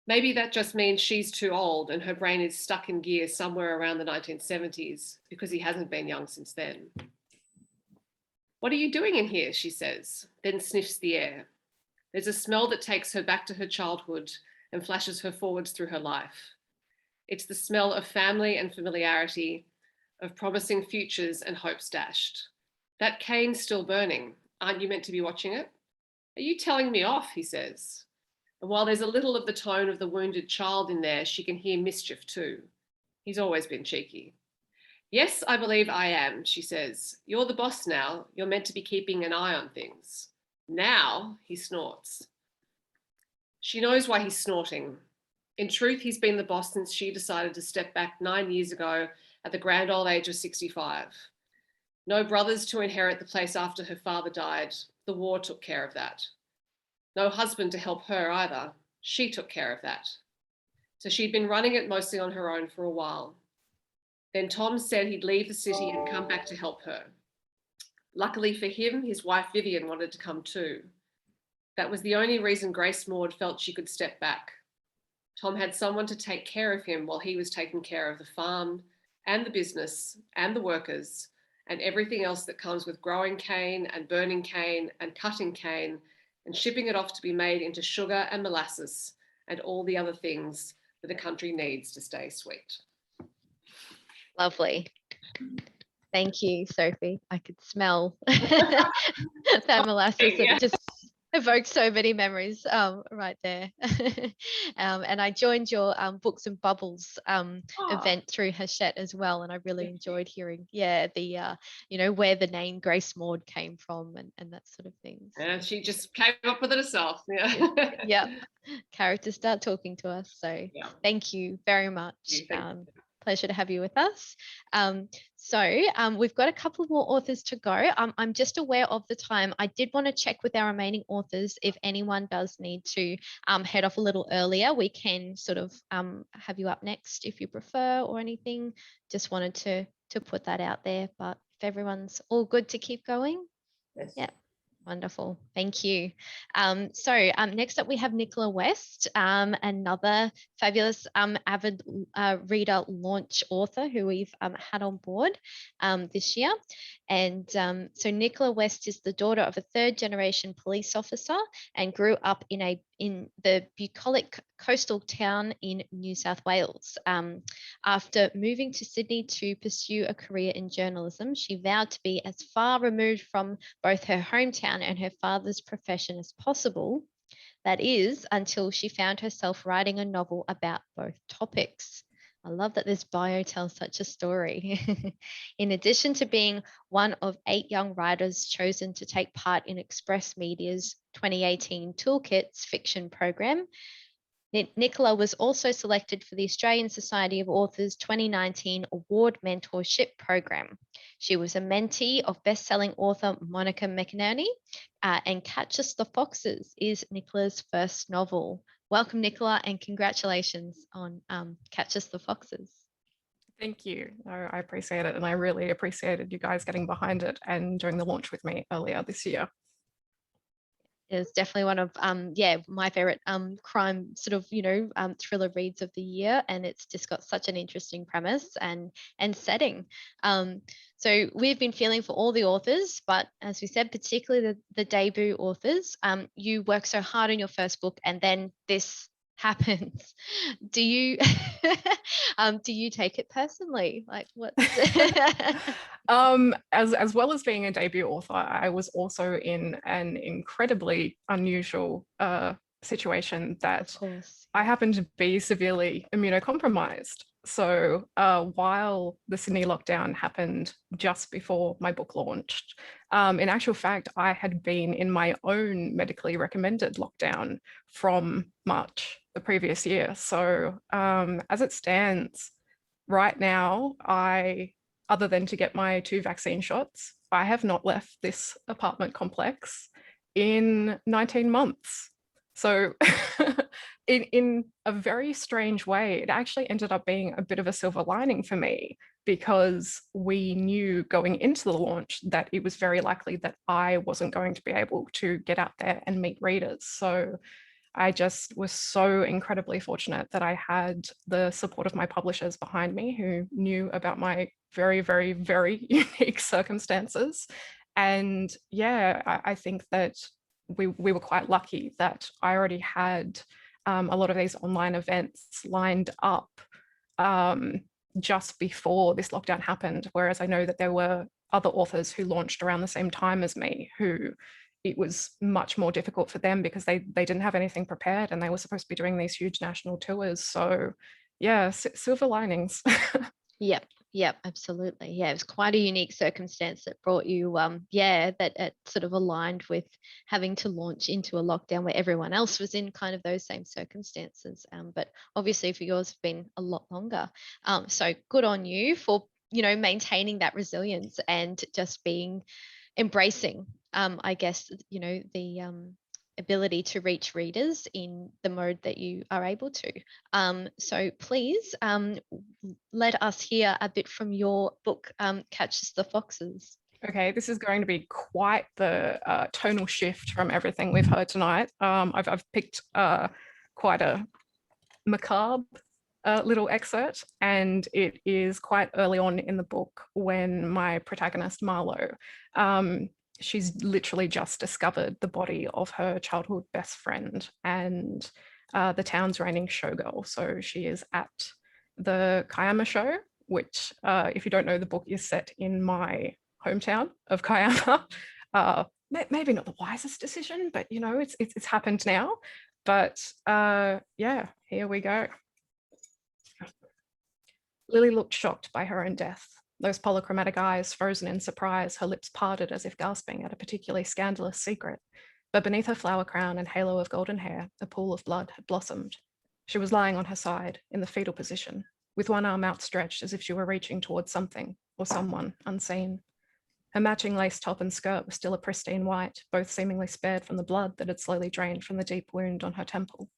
Maybe that just means she's too old and her brain is stuck in gear somewhere around the 1970s because he hasn't been young since then. What are you doing in here, she says, then sniffs the air. There's a smell that takes her back to her childhood and flashes her forwards through her life. It's the smell of family and familiarity, of promising futures and hopes dashed. That cane's still burning. Aren't you meant to be watching it? Are you telling me off, he says. And while there's a little of the tone of the wounded child in there, she can hear mischief too. He's always been cheeky. Yes, I believe I am, she says. You're the boss now. You're meant to be keeping an eye on things. Now, he snorts. She knows why he's snorting. In truth, he's been the boss since she decided to step back 9 years ago at the grand old age of 65. No brothers to inherit the place after her father died. The war took care of that. No husband to help her either. She took care of that. So she'd been running it mostly on her own for a while. Then Tom said he'd leave the city and come back to help her. Luckily for him, his wife Vivian wanted to come too. That was the only reason Grace Maud felt she could step back. Tom had someone to take care of him while he was taking care of the farm and the business and the workers and everything else that comes with growing cane and burning cane and cutting cane and shipping it off to be made into sugar and molasses and all the other things that a country needs to stay sweet. Lovely. Thank you, Sophie. I could smell that molasses, and it just evokes so many memories right there. And I joined your Books and Bubbles event through Hachette as well, and I really enjoyed hearing, the where the name Grace Maud came from and that sort of thing. And she just came up with it herself. Yeah. Yeah. Characters start talking to us. So thank you very much. Pleasure to have you with us. We've got a couple more authors to go. I'm just aware of the time. I did want to check with our remaining authors if anyone does need to head off a little earlier. We can sort of have you up next if you prefer or anything. Just wanted to put that out there. But if everyone's all good to keep going, yeah. Wonderful. Thank you. Next up we have Nicola West, another fabulous avid reader launch author who we've had on board this year. And so Nicola West is the daughter of a third-generation police officer and grew up in the bucolic coastal town in New South Wales. After moving to Sydney to pursue a career in journalism, she vowed to be as far removed from both her hometown and her father's profession as possible. That is, until she found herself writing a novel about both topics. I love that this bio tells such a story. In addition to being one of 8 young writers chosen to take part in Express Media's 2018 Toolkits fiction program, Nicola was also selected for the Australian Society of Authors 2019 Award Mentorship Program. She was a mentee of best-selling author Monica McInerney, and Catch Us the Foxes is Nicola's first novel. Welcome, Nicola, and congratulations on Catch Us the Foxes. Thank you. I appreciate it, and I really appreciated you guys getting behind it and doing the launch with me earlier this year. It was definitely one of my favorite crime sort of thriller reads of the year, and it's just got such an interesting premise and setting. So we've been feeling for all the authors, but as we said, particularly the debut authors. You work so hard on your first book, and then this happens. Do you take it personally? Like what? As well as being a debut author, I was also in an incredibly unusual situation that I happened to be severely immunocompromised. So while the Sydney lockdown happened just before my book launched, in actual fact, I had been in my own medically recommended lockdown from March the previous year. So as it stands right now, other than to get my 2 vaccine shots, I have not left this apartment complex in 19 months. So in a very strange way, it actually ended up being a bit of a silver lining for me, because we knew going into the launch that it was very likely that I wasn't going to be able to get out there and meet readers. So I just was so incredibly fortunate that I had the support of my publishers behind me, who knew about my very, very, very unique circumstances. And yeah, I think that we were quite lucky that I already had a lot of these online events lined up just before this lockdown happened. Whereas I know that there were other authors who launched around the same time as me, who it was much more difficult for them because they didn't have anything prepared, and they were supposed to be doing these huge national tours. So yeah, silver linings. Yep, absolutely. Yeah, it was quite a unique circumstance that brought you, that it sort of aligned with having to launch into a lockdown where everyone else was in kind of those same circumstances. But obviously for yours have been a lot longer. So good on you for, maintaining that resilience and just embracing, I guess, the ability to reach readers in the mode that you are able to. So please let us hear a bit from your book, Catch Us the Foxes. Okay, this is going to be quite the tonal shift from everything we've heard tonight. I've picked quite a macabre little excerpt, and it is quite early on in the book when my protagonist, Marlo, she's literally just discovered the body of her childhood best friend and the town's reigning showgirl. So she is at the Kiama show, which, if you don't know, the book is set in my hometown of Kiama. Maybe not the wisest decision, but you know, it's happened now. But yeah, here we go. Lily looked shocked by her own death. Those polychromatic eyes frozen in surprise, her lips parted as if gasping at a particularly scandalous secret. But beneath her flower crown and halo of golden hair, a pool of blood had blossomed. She was lying on her side, in the fetal position, with one arm outstretched as if she were reaching towards something or someone unseen. Her matching lace top and skirt were still a pristine white, both seemingly spared from the blood that had slowly drained from the deep wound on her temple.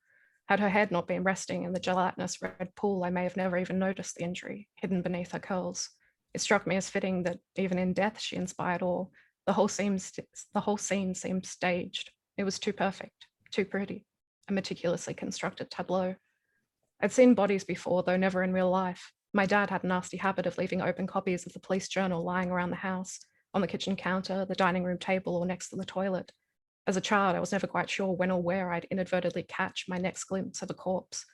Had her head not been resting in the gelatinous red pool, I may have never even noticed the injury, hidden beneath her curls. It struck me as fitting that even in death she inspired awe. The whole scene seemed staged. It was too perfect, too pretty, a meticulously constructed tableau. I'd seen bodies before, though never in real life. My dad had a nasty habit of leaving open copies of the police journal lying around the house, on the kitchen counter, the dining room table, or next to the toilet. As a child, I was never quite sure when or where I'd inadvertently catch my next glimpse of a corpse.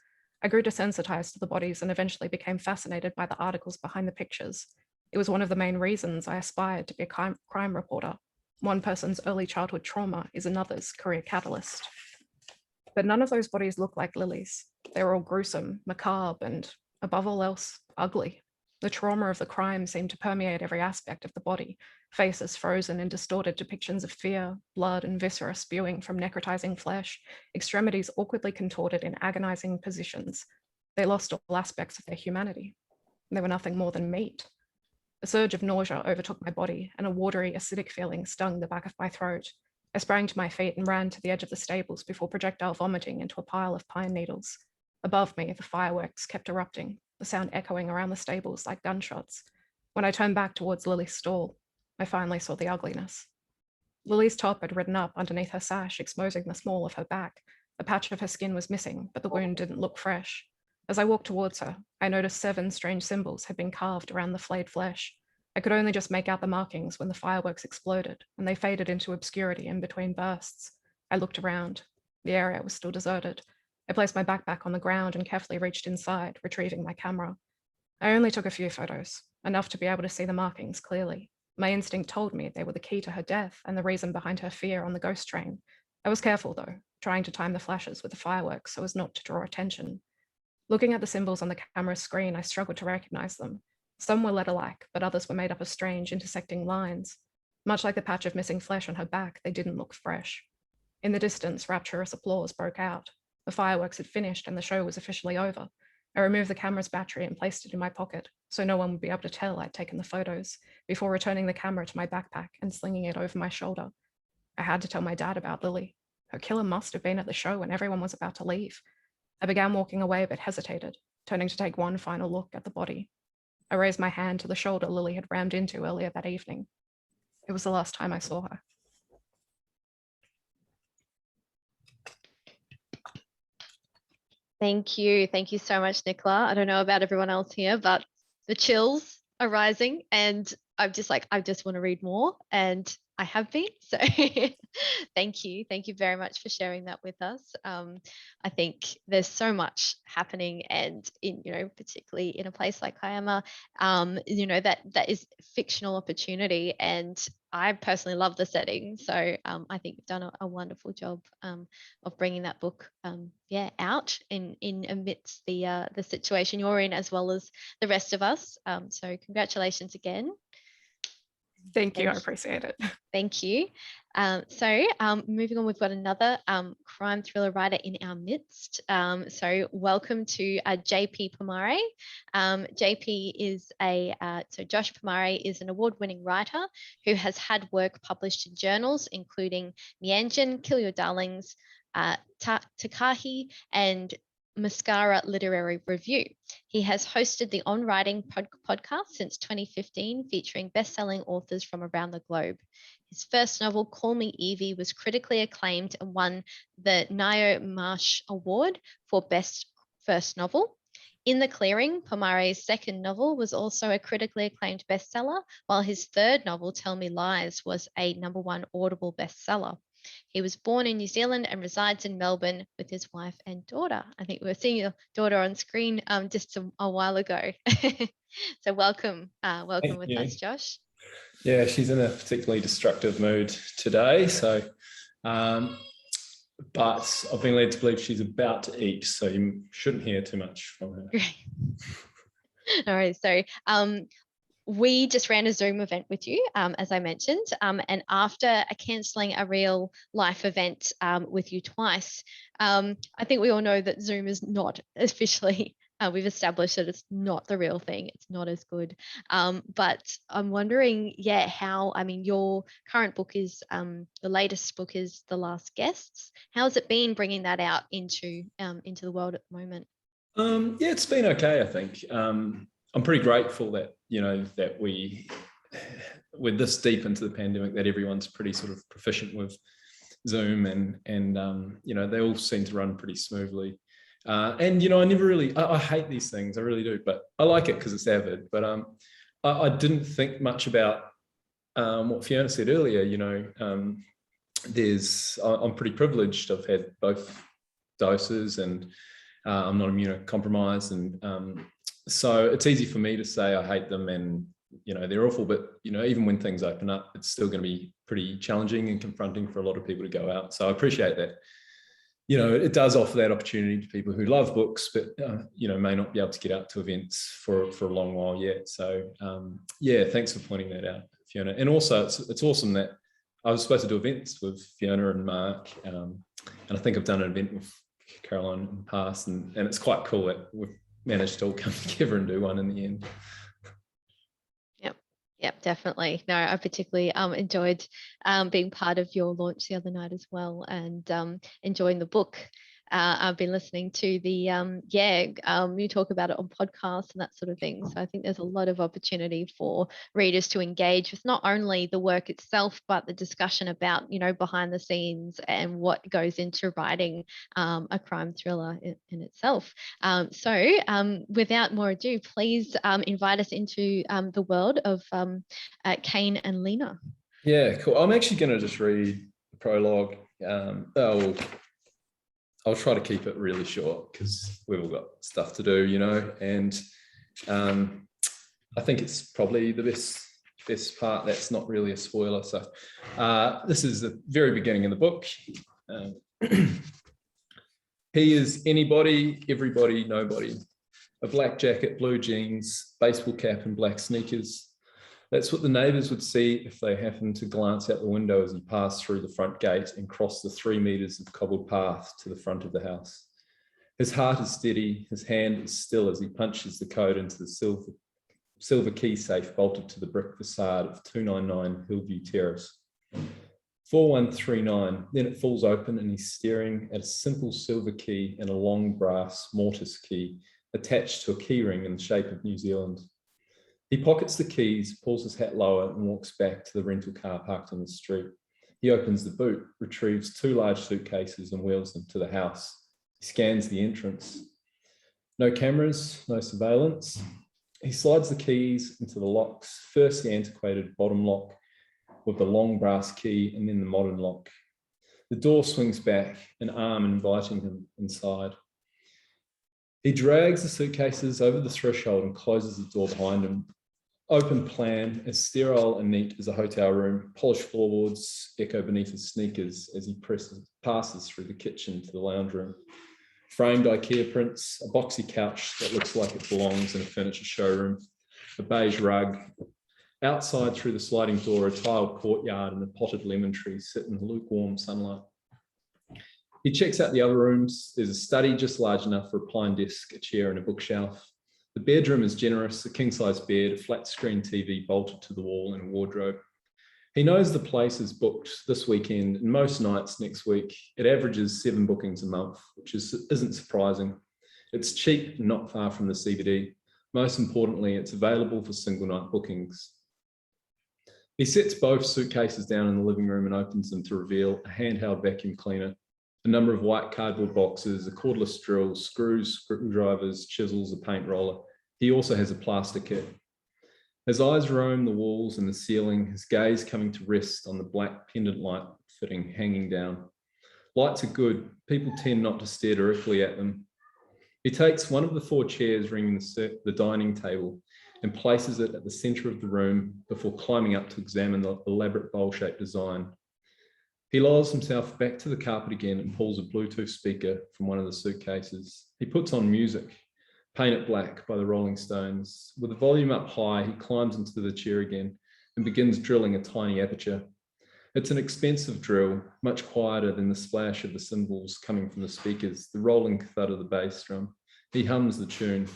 I grew desensitized to the bodies and eventually became fascinated by the articles behind the pictures. It was one of the main reasons I aspired to be a crime reporter. One person's early childhood trauma is another's career catalyst. But none of those bodies looked like Lily's. They were all gruesome, macabre, and above all else, ugly. The trauma of the crime seemed to permeate every aspect of the body, faces frozen in distorted depictions of fear, blood and viscera spewing from necrotizing flesh, extremities awkwardly contorted in agonizing positions. They lost all aspects of their humanity. They were nothing more than meat. A surge of nausea overtook my body, and a watery, acidic feeling stung the back of my throat. I sprang to my feet and ran to the edge of the stables before projectile vomiting into a pile of pine needles. Above me, the fireworks kept erupting, the sound echoing around the stables like gunshots. When I turned back towards Lily's stall, I finally saw the ugliness. Lily's top had ridden up underneath her sash, exposing the small of her back. A patch of her skin was missing, but the wound didn't look fresh. As I walked towards her, I noticed 7 strange symbols had been carved around the flayed flesh. I could only just make out the markings when the fireworks exploded, and they faded into obscurity in between bursts. I looked around. The area was still deserted. I placed my backpack on the ground and carefully reached inside, retrieving my camera. I only took a few photos, enough to be able to see the markings clearly. My instinct told me they were the key to her death and the reason behind her fear on the ghost train. I was careful, though, trying to time the flashes with the fireworks so as not to draw attention. Looking at the symbols on the camera's screen, I struggled to recognize them. Some were letter-like, but others were made up of strange, intersecting lines. Much like the patch of missing flesh on her back, they didn't look fresh. In the distance, rapturous applause broke out. The fireworks had finished and the show was officially over. I removed the camera's battery and placed it in my pocket, so no one would be able to tell I'd taken the photos, before returning the camera to my backpack and slinging it over my shoulder. I had to tell my dad about Lily. Her killer must have been at the show when everyone was about to leave. I began walking away but hesitated, turning to take one final look at the body. I raised my hand to the shoulder Lily had rammed into earlier that evening. It was the last time I saw her. Thank you. Thank you so much, Nicola. I don't know about everyone else here, but the chills are rising and I'm just like, I just want to read more, and I have been. So thank you. Thank you very much for sharing that with us. I think there's so much happening, and in, particularly in a place like Kiama, that is fictional opportunity, and I personally love the setting. So I think you've done a wonderful job of bringing that book out in amidst the situation you're in, as well as the rest of us. So congratulations again. Thank you. I appreciate it. Thank you. So moving on, we've got another crime thriller writer in our midst. So welcome to JP Pomare. JP is Josh Pomare is an award-winning writer who has had work published in journals, including Mianjin, Kill Your Darlings, Takahi, and Mascara Literary Review. He has hosted the On Writing podcast since 2015, featuring best-selling authors from around the globe. His first novel, Call Me Evie, was critically acclaimed and won the Nio Marsh Award for Best First Novel. In the Clearing, Pomare's second novel was also a critically acclaimed bestseller, while his third novel, Tell Me Lies, was a #1 Audible bestseller. He was born in New Zealand and resides in Melbourne with his wife and daughter. I think we were seeing your daughter on screen just a while ago. So welcome with us, Josh. Yeah, she's in a particularly destructive mood today. So, but I've been led to believe she's about to eat, so you shouldn't hear too much from her. Great. All right. So we just ran a Zoom event with you, as I mentioned, and after cancelling a real life event with you twice, I think we all know that Zoom is not officially, we've established that it's not the real thing. It's not as good. But I'm wondering, how, I mean, your current book is, the latest book is The Last Guests. How's it been bringing that out into the world at the moment? Yeah, it's been okay, I think. I'm pretty grateful that, that we're this deep into the pandemic, that everyone's pretty sort of proficient with Zoom and they all seem to run pretty smoothly. And, I never really, I hate these things, I really do, but I like it because it's avid. But I didn't think much about what Fiona said earlier, I'm pretty privileged. I've had both doses and I'm not immunocompromised, and so it's easy for me to say I hate them and, they're awful, but, even when things open up, it's still going to be pretty challenging and confronting for a lot of people to go out. So I appreciate that, it does offer that opportunity to people who love books, but, may not be able to get out to events for a long while yet. So, thanks for pointing that out, Fiona. And also it's awesome that I was supposed to do events with Fiona and Mark, and I think I've done an event with Caroline in the past, and it's quite cool that we've managed to all come together and do one in the end. Yep, definitely. No, I particularly enjoyed being part of your launch the other night as well, and enjoying the book. I've been listening to the you talk about it on podcasts and that sort of thing. So I think there's a lot of opportunity for readers to engage with not only the work itself, but the discussion about, behind the scenes and what goes into writing a crime thriller in itself. So without more ado, please invite us into the world of Kane and Lena. Yeah, cool. I'm actually going to just read the prologue. I'll try to keep it really short because we've all got stuff to do, and I think it's probably the best part. That's not really a spoiler. So this is the very beginning of the book. He is anybody, everybody, nobody. A black jacket, blue jeans, baseball cap and black sneakers. That's what the neighbours would see if they happened to glance out the window as he passed through the front gate and crossed the 3 meters of cobbled path to the front of the house. His heart is steady, his hand is still as he punches the code into the silver key safe bolted to the brick facade of 299 Hillview Terrace. 4139, then it falls open and he's staring at a simple silver key and a long brass mortise key attached to a key ring in the shape of New Zealand. He pockets the keys, pulls his hat lower and walks back to the rental car parked on the street. He opens the boot, retrieves 2 large suitcases and wheels them to the house. He scans the entrance. No cameras, no surveillance. He slides the keys into the locks, first the antiquated bottom lock with the long brass key and then the modern lock. The door swings back, an arm inviting him inside. He drags the suitcases over the threshold and closes the door behind him. Open plan, as sterile and neat as a hotel room, polished floorboards echo beneath his sneakers as he passes through the kitchen to the lounge room. Framed IKEA prints, a boxy couch that looks like it belongs in a furniture showroom, a beige rug. Outside through the sliding door, a tiled courtyard and a potted lemon tree sit in lukewarm sunlight. He checks out the other rooms. There's a study just large enough for a pine desk, a chair and a bookshelf. The bedroom is generous, a king-size bed, a flat-screen TV bolted to the wall and a wardrobe. He knows the place is booked this weekend and most nights next week. It averages 7 bookings a month, which isn't surprising. It's cheap and not far from the CBD. Most importantly, it's available for single night bookings. He sets both suitcases down in the living room and opens them to reveal a handheld vacuum cleaner, a number of white cardboard boxes, a cordless drill, screws, screwdrivers, chisels, a paint roller. He also has a plaster kit. His eyes roam the walls and the ceiling, his gaze coming to rest on the black pendant light fitting hanging down. Lights are good. People tend not to stare directly at them. He takes one of the 4 chairs ringing the dining table and places it at the centre of the room before climbing up to examine the elaborate bowl-shaped design. He lowers himself back to the carpet again and pulls a Bluetooth speaker from one of the suitcases. He puts on music, Paint It Black by the Rolling Stones. With the volume up high, he climbs into the chair again and begins drilling a tiny aperture. It's an expensive drill, much quieter than the splash of the cymbals coming from the speakers, the rolling thud of the bass drum. He hums the tune.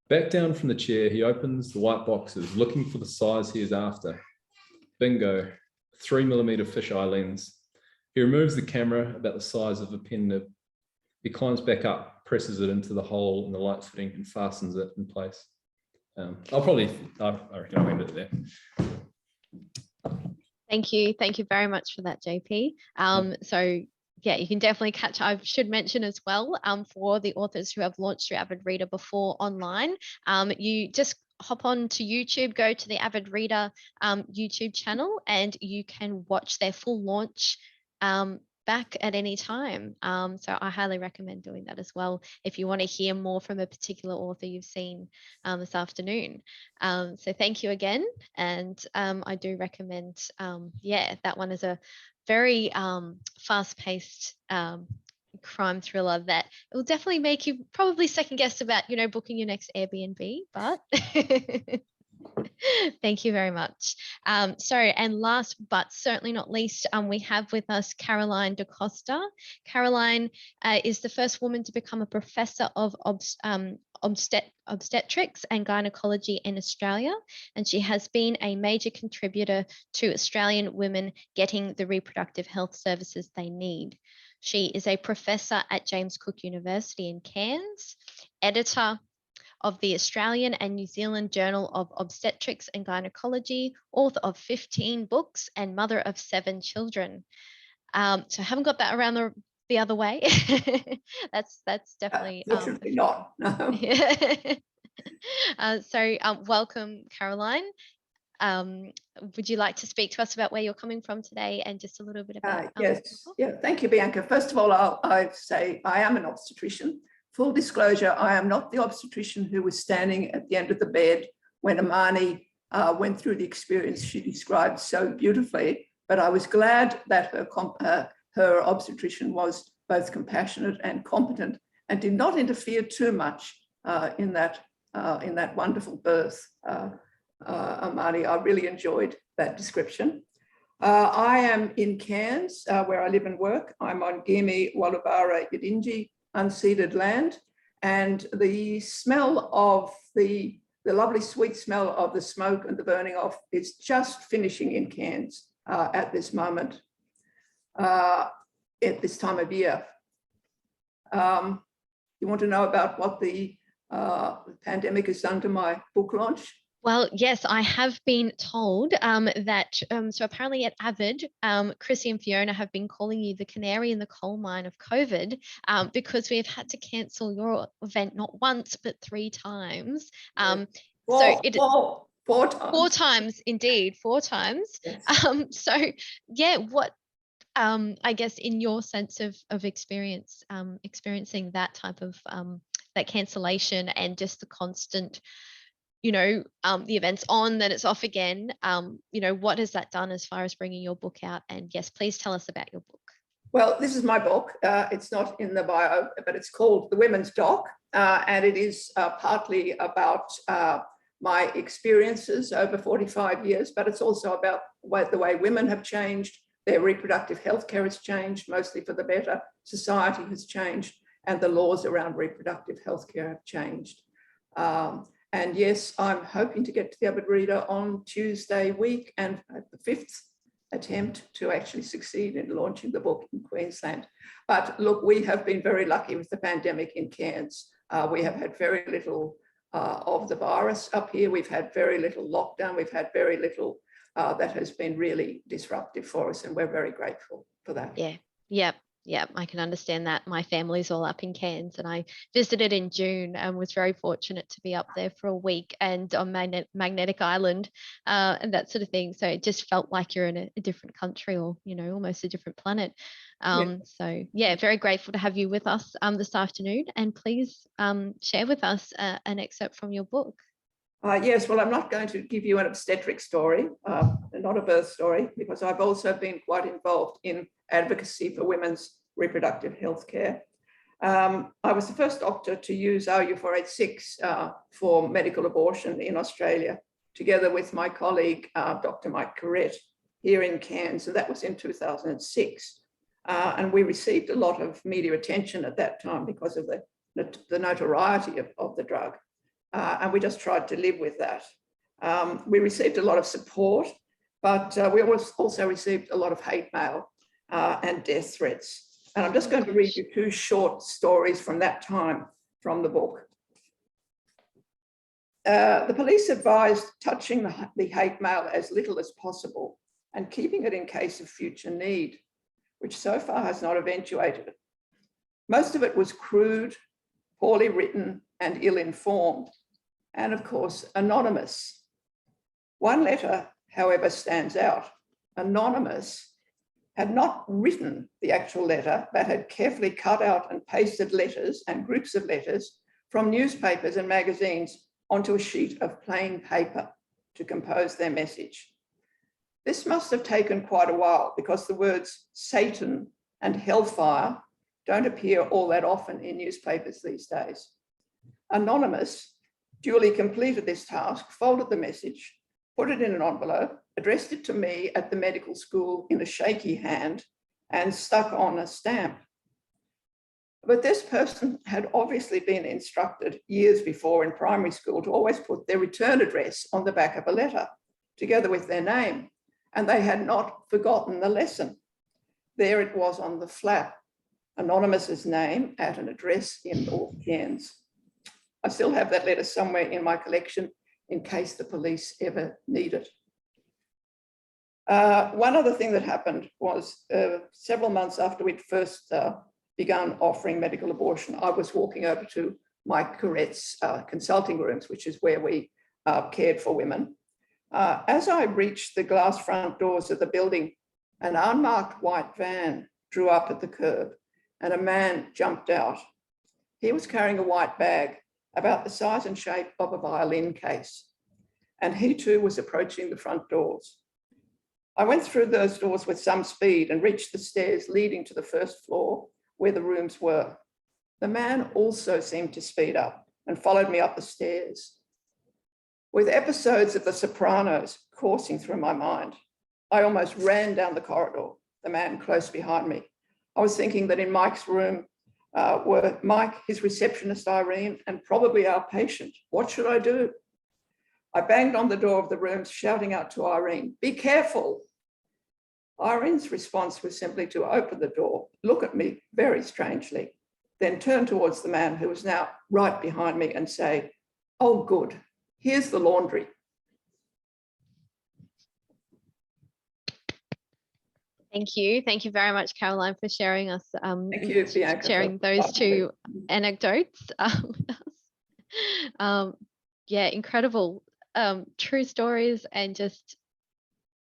Back down from the chair, he opens the white boxes, looking for the size he is after. Bingo, 3mm fisheye lens. He removes the camera about the size of a pen nib. He climbs back up, presses it into the hole in the light fitting and fastens it in place. I reckon I'll end it there. Thank you. Thank you very much for that, JP. So yeah, you can definitely catch, I should mention as well, for the authors who have launched through Avid Reader before online, you just hop on to YouTube, go to the Avid Reader YouTube channel, and you can watch their full launch back at any time. So I highly recommend doing that as well if you want to hear more from a particular author you've seen this afternoon. So thank you again, and I do recommend, that one is a very fast-paced crime thriller that it will definitely make you probably second guess about, booking your next Airbnb, but thank you very much. And last but certainly not least, we have with us Caroline da Costa. Caroline is the first woman to become a professor of obstetrics and gynecology in Australia, and she has been a major contributor to Australian women getting the reproductive health services they need. She is a professor at James Cook University in Cairns, editor of the Australian and New Zealand Journal of Obstetrics and Gynecology, author of 15 books, and mother of 7 children. So I haven't got that around the other way. that's definitely Definitely not. No. So welcome, Caroline. Would you like to speak to us about where you're coming from today and just a little bit about yes. Yeah, thank you, Bianca. First of all, I say I am an obstetrician. Full disclosure, I am not the obstetrician who was standing at the end of the bed when Amani went through the experience she described so beautifully, but I was glad that her obstetrician was both compassionate and competent and did not interfere too much in that wonderful birth. Amani, I really enjoyed that description. I am in Cairns, where I live and work. I'm on Gimi Wallabara Yidinji unceded land, and the smell of the lovely sweet smell of the smoke and the burning off is just finishing in Cairns at this moment, at this time of year. You want to know about what the pandemic has done to my book launch? Well, yes, I have been told that, so apparently at Avid, Chrissy and Fiona have been calling you the canary in the coal mine of COVID, because we have had to cancel your event not once, but 3 times. Four times. 4 times, indeed, 4 times. Yes. So yeah, what, I guess in your sense of experience, experiencing that type of, that cancellation and just the constant, the event's on, then it's off again. What has that done as far as bringing your book out? And yes, please tell us about your book. Well, this is my book. It's not in the bio, but it's called The Women's Doc, and it is partly about my experiences over 45 years, but it's also about the way women have changed, their reproductive health care has changed, mostly for the better, society has changed, and the laws around reproductive health care have changed. And yes, I'm hoping to get to the Avid Reader on Tuesday week, and at the 5th attempt to actually succeed in launching the book in Queensland. But look, we have been very lucky with the pandemic in Cairns. We have had very little of the virus up here. We've had very little lockdown. We've had very little that has been really disruptive for us, and we're very grateful for that. Yeah. Yeah, I can understand that. My family's all up in Cairns, and I visited in June and was very fortunate to be up there for a week and on Magnetic Island and that sort of thing. So it just felt like you're in a different country, or, you know, almost a different planet. So yeah, very grateful to have you with us this afternoon. And please share with us an excerpt from your book. Yes, well, I'm not going to give you an obstetric story, not a birth story, because I've also been quite involved in advocacy for women's reproductive health care. I was the first doctor to use RU486 for medical abortion in Australia, together with my colleague, Dr. Mike Corrett, here in Cairns, and that was in 2006. And we received a lot of media attention at that time because of the notoriety of the drug. And we just tried to live with that. We received a lot of support, but we also received a lot of hate mail and death threats. And I'm just going to read you two short stories from that time from the book. The police advised touching the hate mail as little as possible and keeping it in case of future need, which so far has not eventuated. Most of it was crude, poorly written, and ill-informed, and of course, anonymous. One letter, however, stands out. Anonymous had not written the actual letter, but had carefully cut out and pasted letters and groups of letters from newspapers and magazines onto a sheet of plain paper to compose their message. This must have taken quite a while, because the words Satan and hellfire don't appear all that often in newspapers these days. Anonymous duly completed this task, folded the message, put it in an envelope, addressed it to me at the medical school in a shaky hand, and stuck on a stamp. But this person had obviously been instructed years before in primary school to always put their return address on the back of a letter, together with their name, and they had not forgotten the lesson. There it was on the flap, Anonymous's name at an address in North Cairns. I still have that letter somewhere in my collection in case the police ever need it. One other thing that happened was several months after we'd first begun offering medical abortion, I was walking over to Mike Corrett's consulting rooms, which is where we cared for women. As I reached the glass front doors of the building, an unmarked white van drew up at the curb and a man jumped out. He was carrying a white bag about the size and shape of a violin case, and he too was approaching the front doors. I went through those doors with some speed and reached the stairs leading to the first floor where the rooms were. The man also seemed to speed up and followed me up the stairs. With episodes of The Sopranos coursing through my mind, I almost ran down the corridor, the man close behind me. I was thinking that in Mike's room were Mike, his receptionist Irene, and probably our patient. What should I do? I banged on the door of the rooms, shouting out to Irene, "Be careful." Irene's response was simply to open the door, look at me very strangely, then turn towards the man who was now right behind me and say, "Oh, good, here's the laundry." Thank you. Thank you very much, Caroline, for sharing us. Thank you, Bianca, sharing those two anecdotes with us. Yeah, incredible, true stories, and just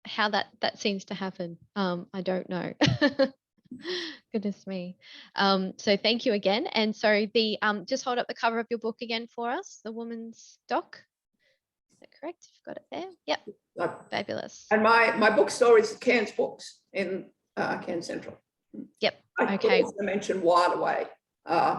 how that seems to happen. I don't know. Goodness me. So thank you again. And so the just hold up the cover of your book again for us, the woman's doc. Is that correct? You've got it there. Yep. Fabulous. And my bookstore is Cairns Books in Cairns Central. Yep. I Okay. also mention Wild Away,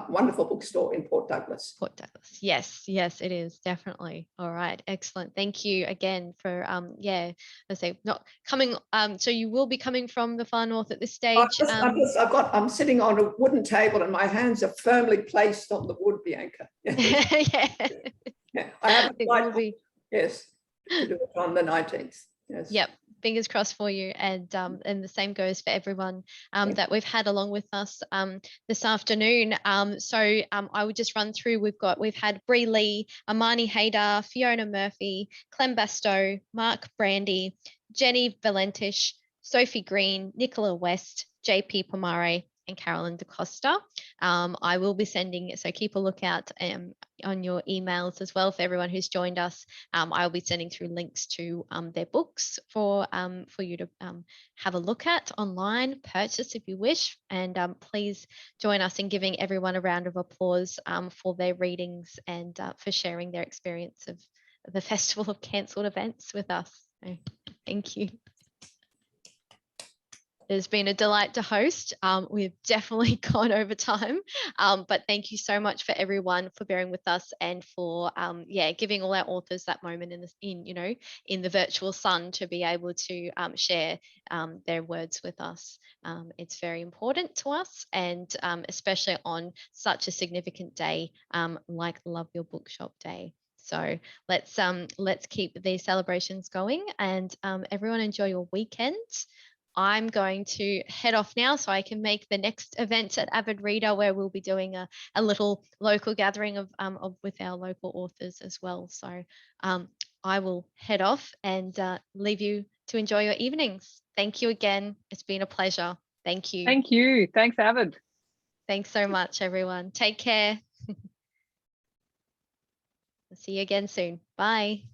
wonderful bookstore in Port Douglas. Port Douglas. Yes, it is definitely. All right, excellent. Thank you again for let's say not coming. So you will be coming from the far north at this stage. I'm sitting on a wooden table and my hands are firmly placed on the wood, Bianca. Yeah. I have a flight. Yes, to do it on the 19th. Yes. Yep. Fingers crossed for you, and the same goes for everyone that we've had along with us this afternoon. So I would just run through. We've had Bri Lee, Amani Haydar, Fiona Murphy, Clem Bastow, Mark Brandy, Jenny Valentich, Sophie Green, Nicola West, JP Pomare, and Carolyn da Costa. I will be sending, so keep a lookout on your emails as well for everyone who's joined us. I'll be sending through links to their books for you to have a look at online, purchase if you wish, and please join us in giving everyone a round of applause for their readings and for sharing their experience of the Festival of Cancelled Events with us. So, thank you. It's been a delight to host. We've definitely gone over time, but thank you so much for everyone for bearing with us and for giving all our authors that moment in the virtual sun to be able to share their words with us. It's very important to us, and especially on such a significant day like Love Your Bookshop Day. So let's keep these celebrations going, and everyone enjoy your weekend. I'm going to head off now so I can make the next event at Avid Reader, where we'll be doing a little local gathering of with our local authors as well. So I will head off and leave you to enjoy your evenings. Thank you again. It's been a pleasure. Thank you. Thank you. Thanks, Avid. Thanks so much, everyone. Take care. See you again soon. Bye.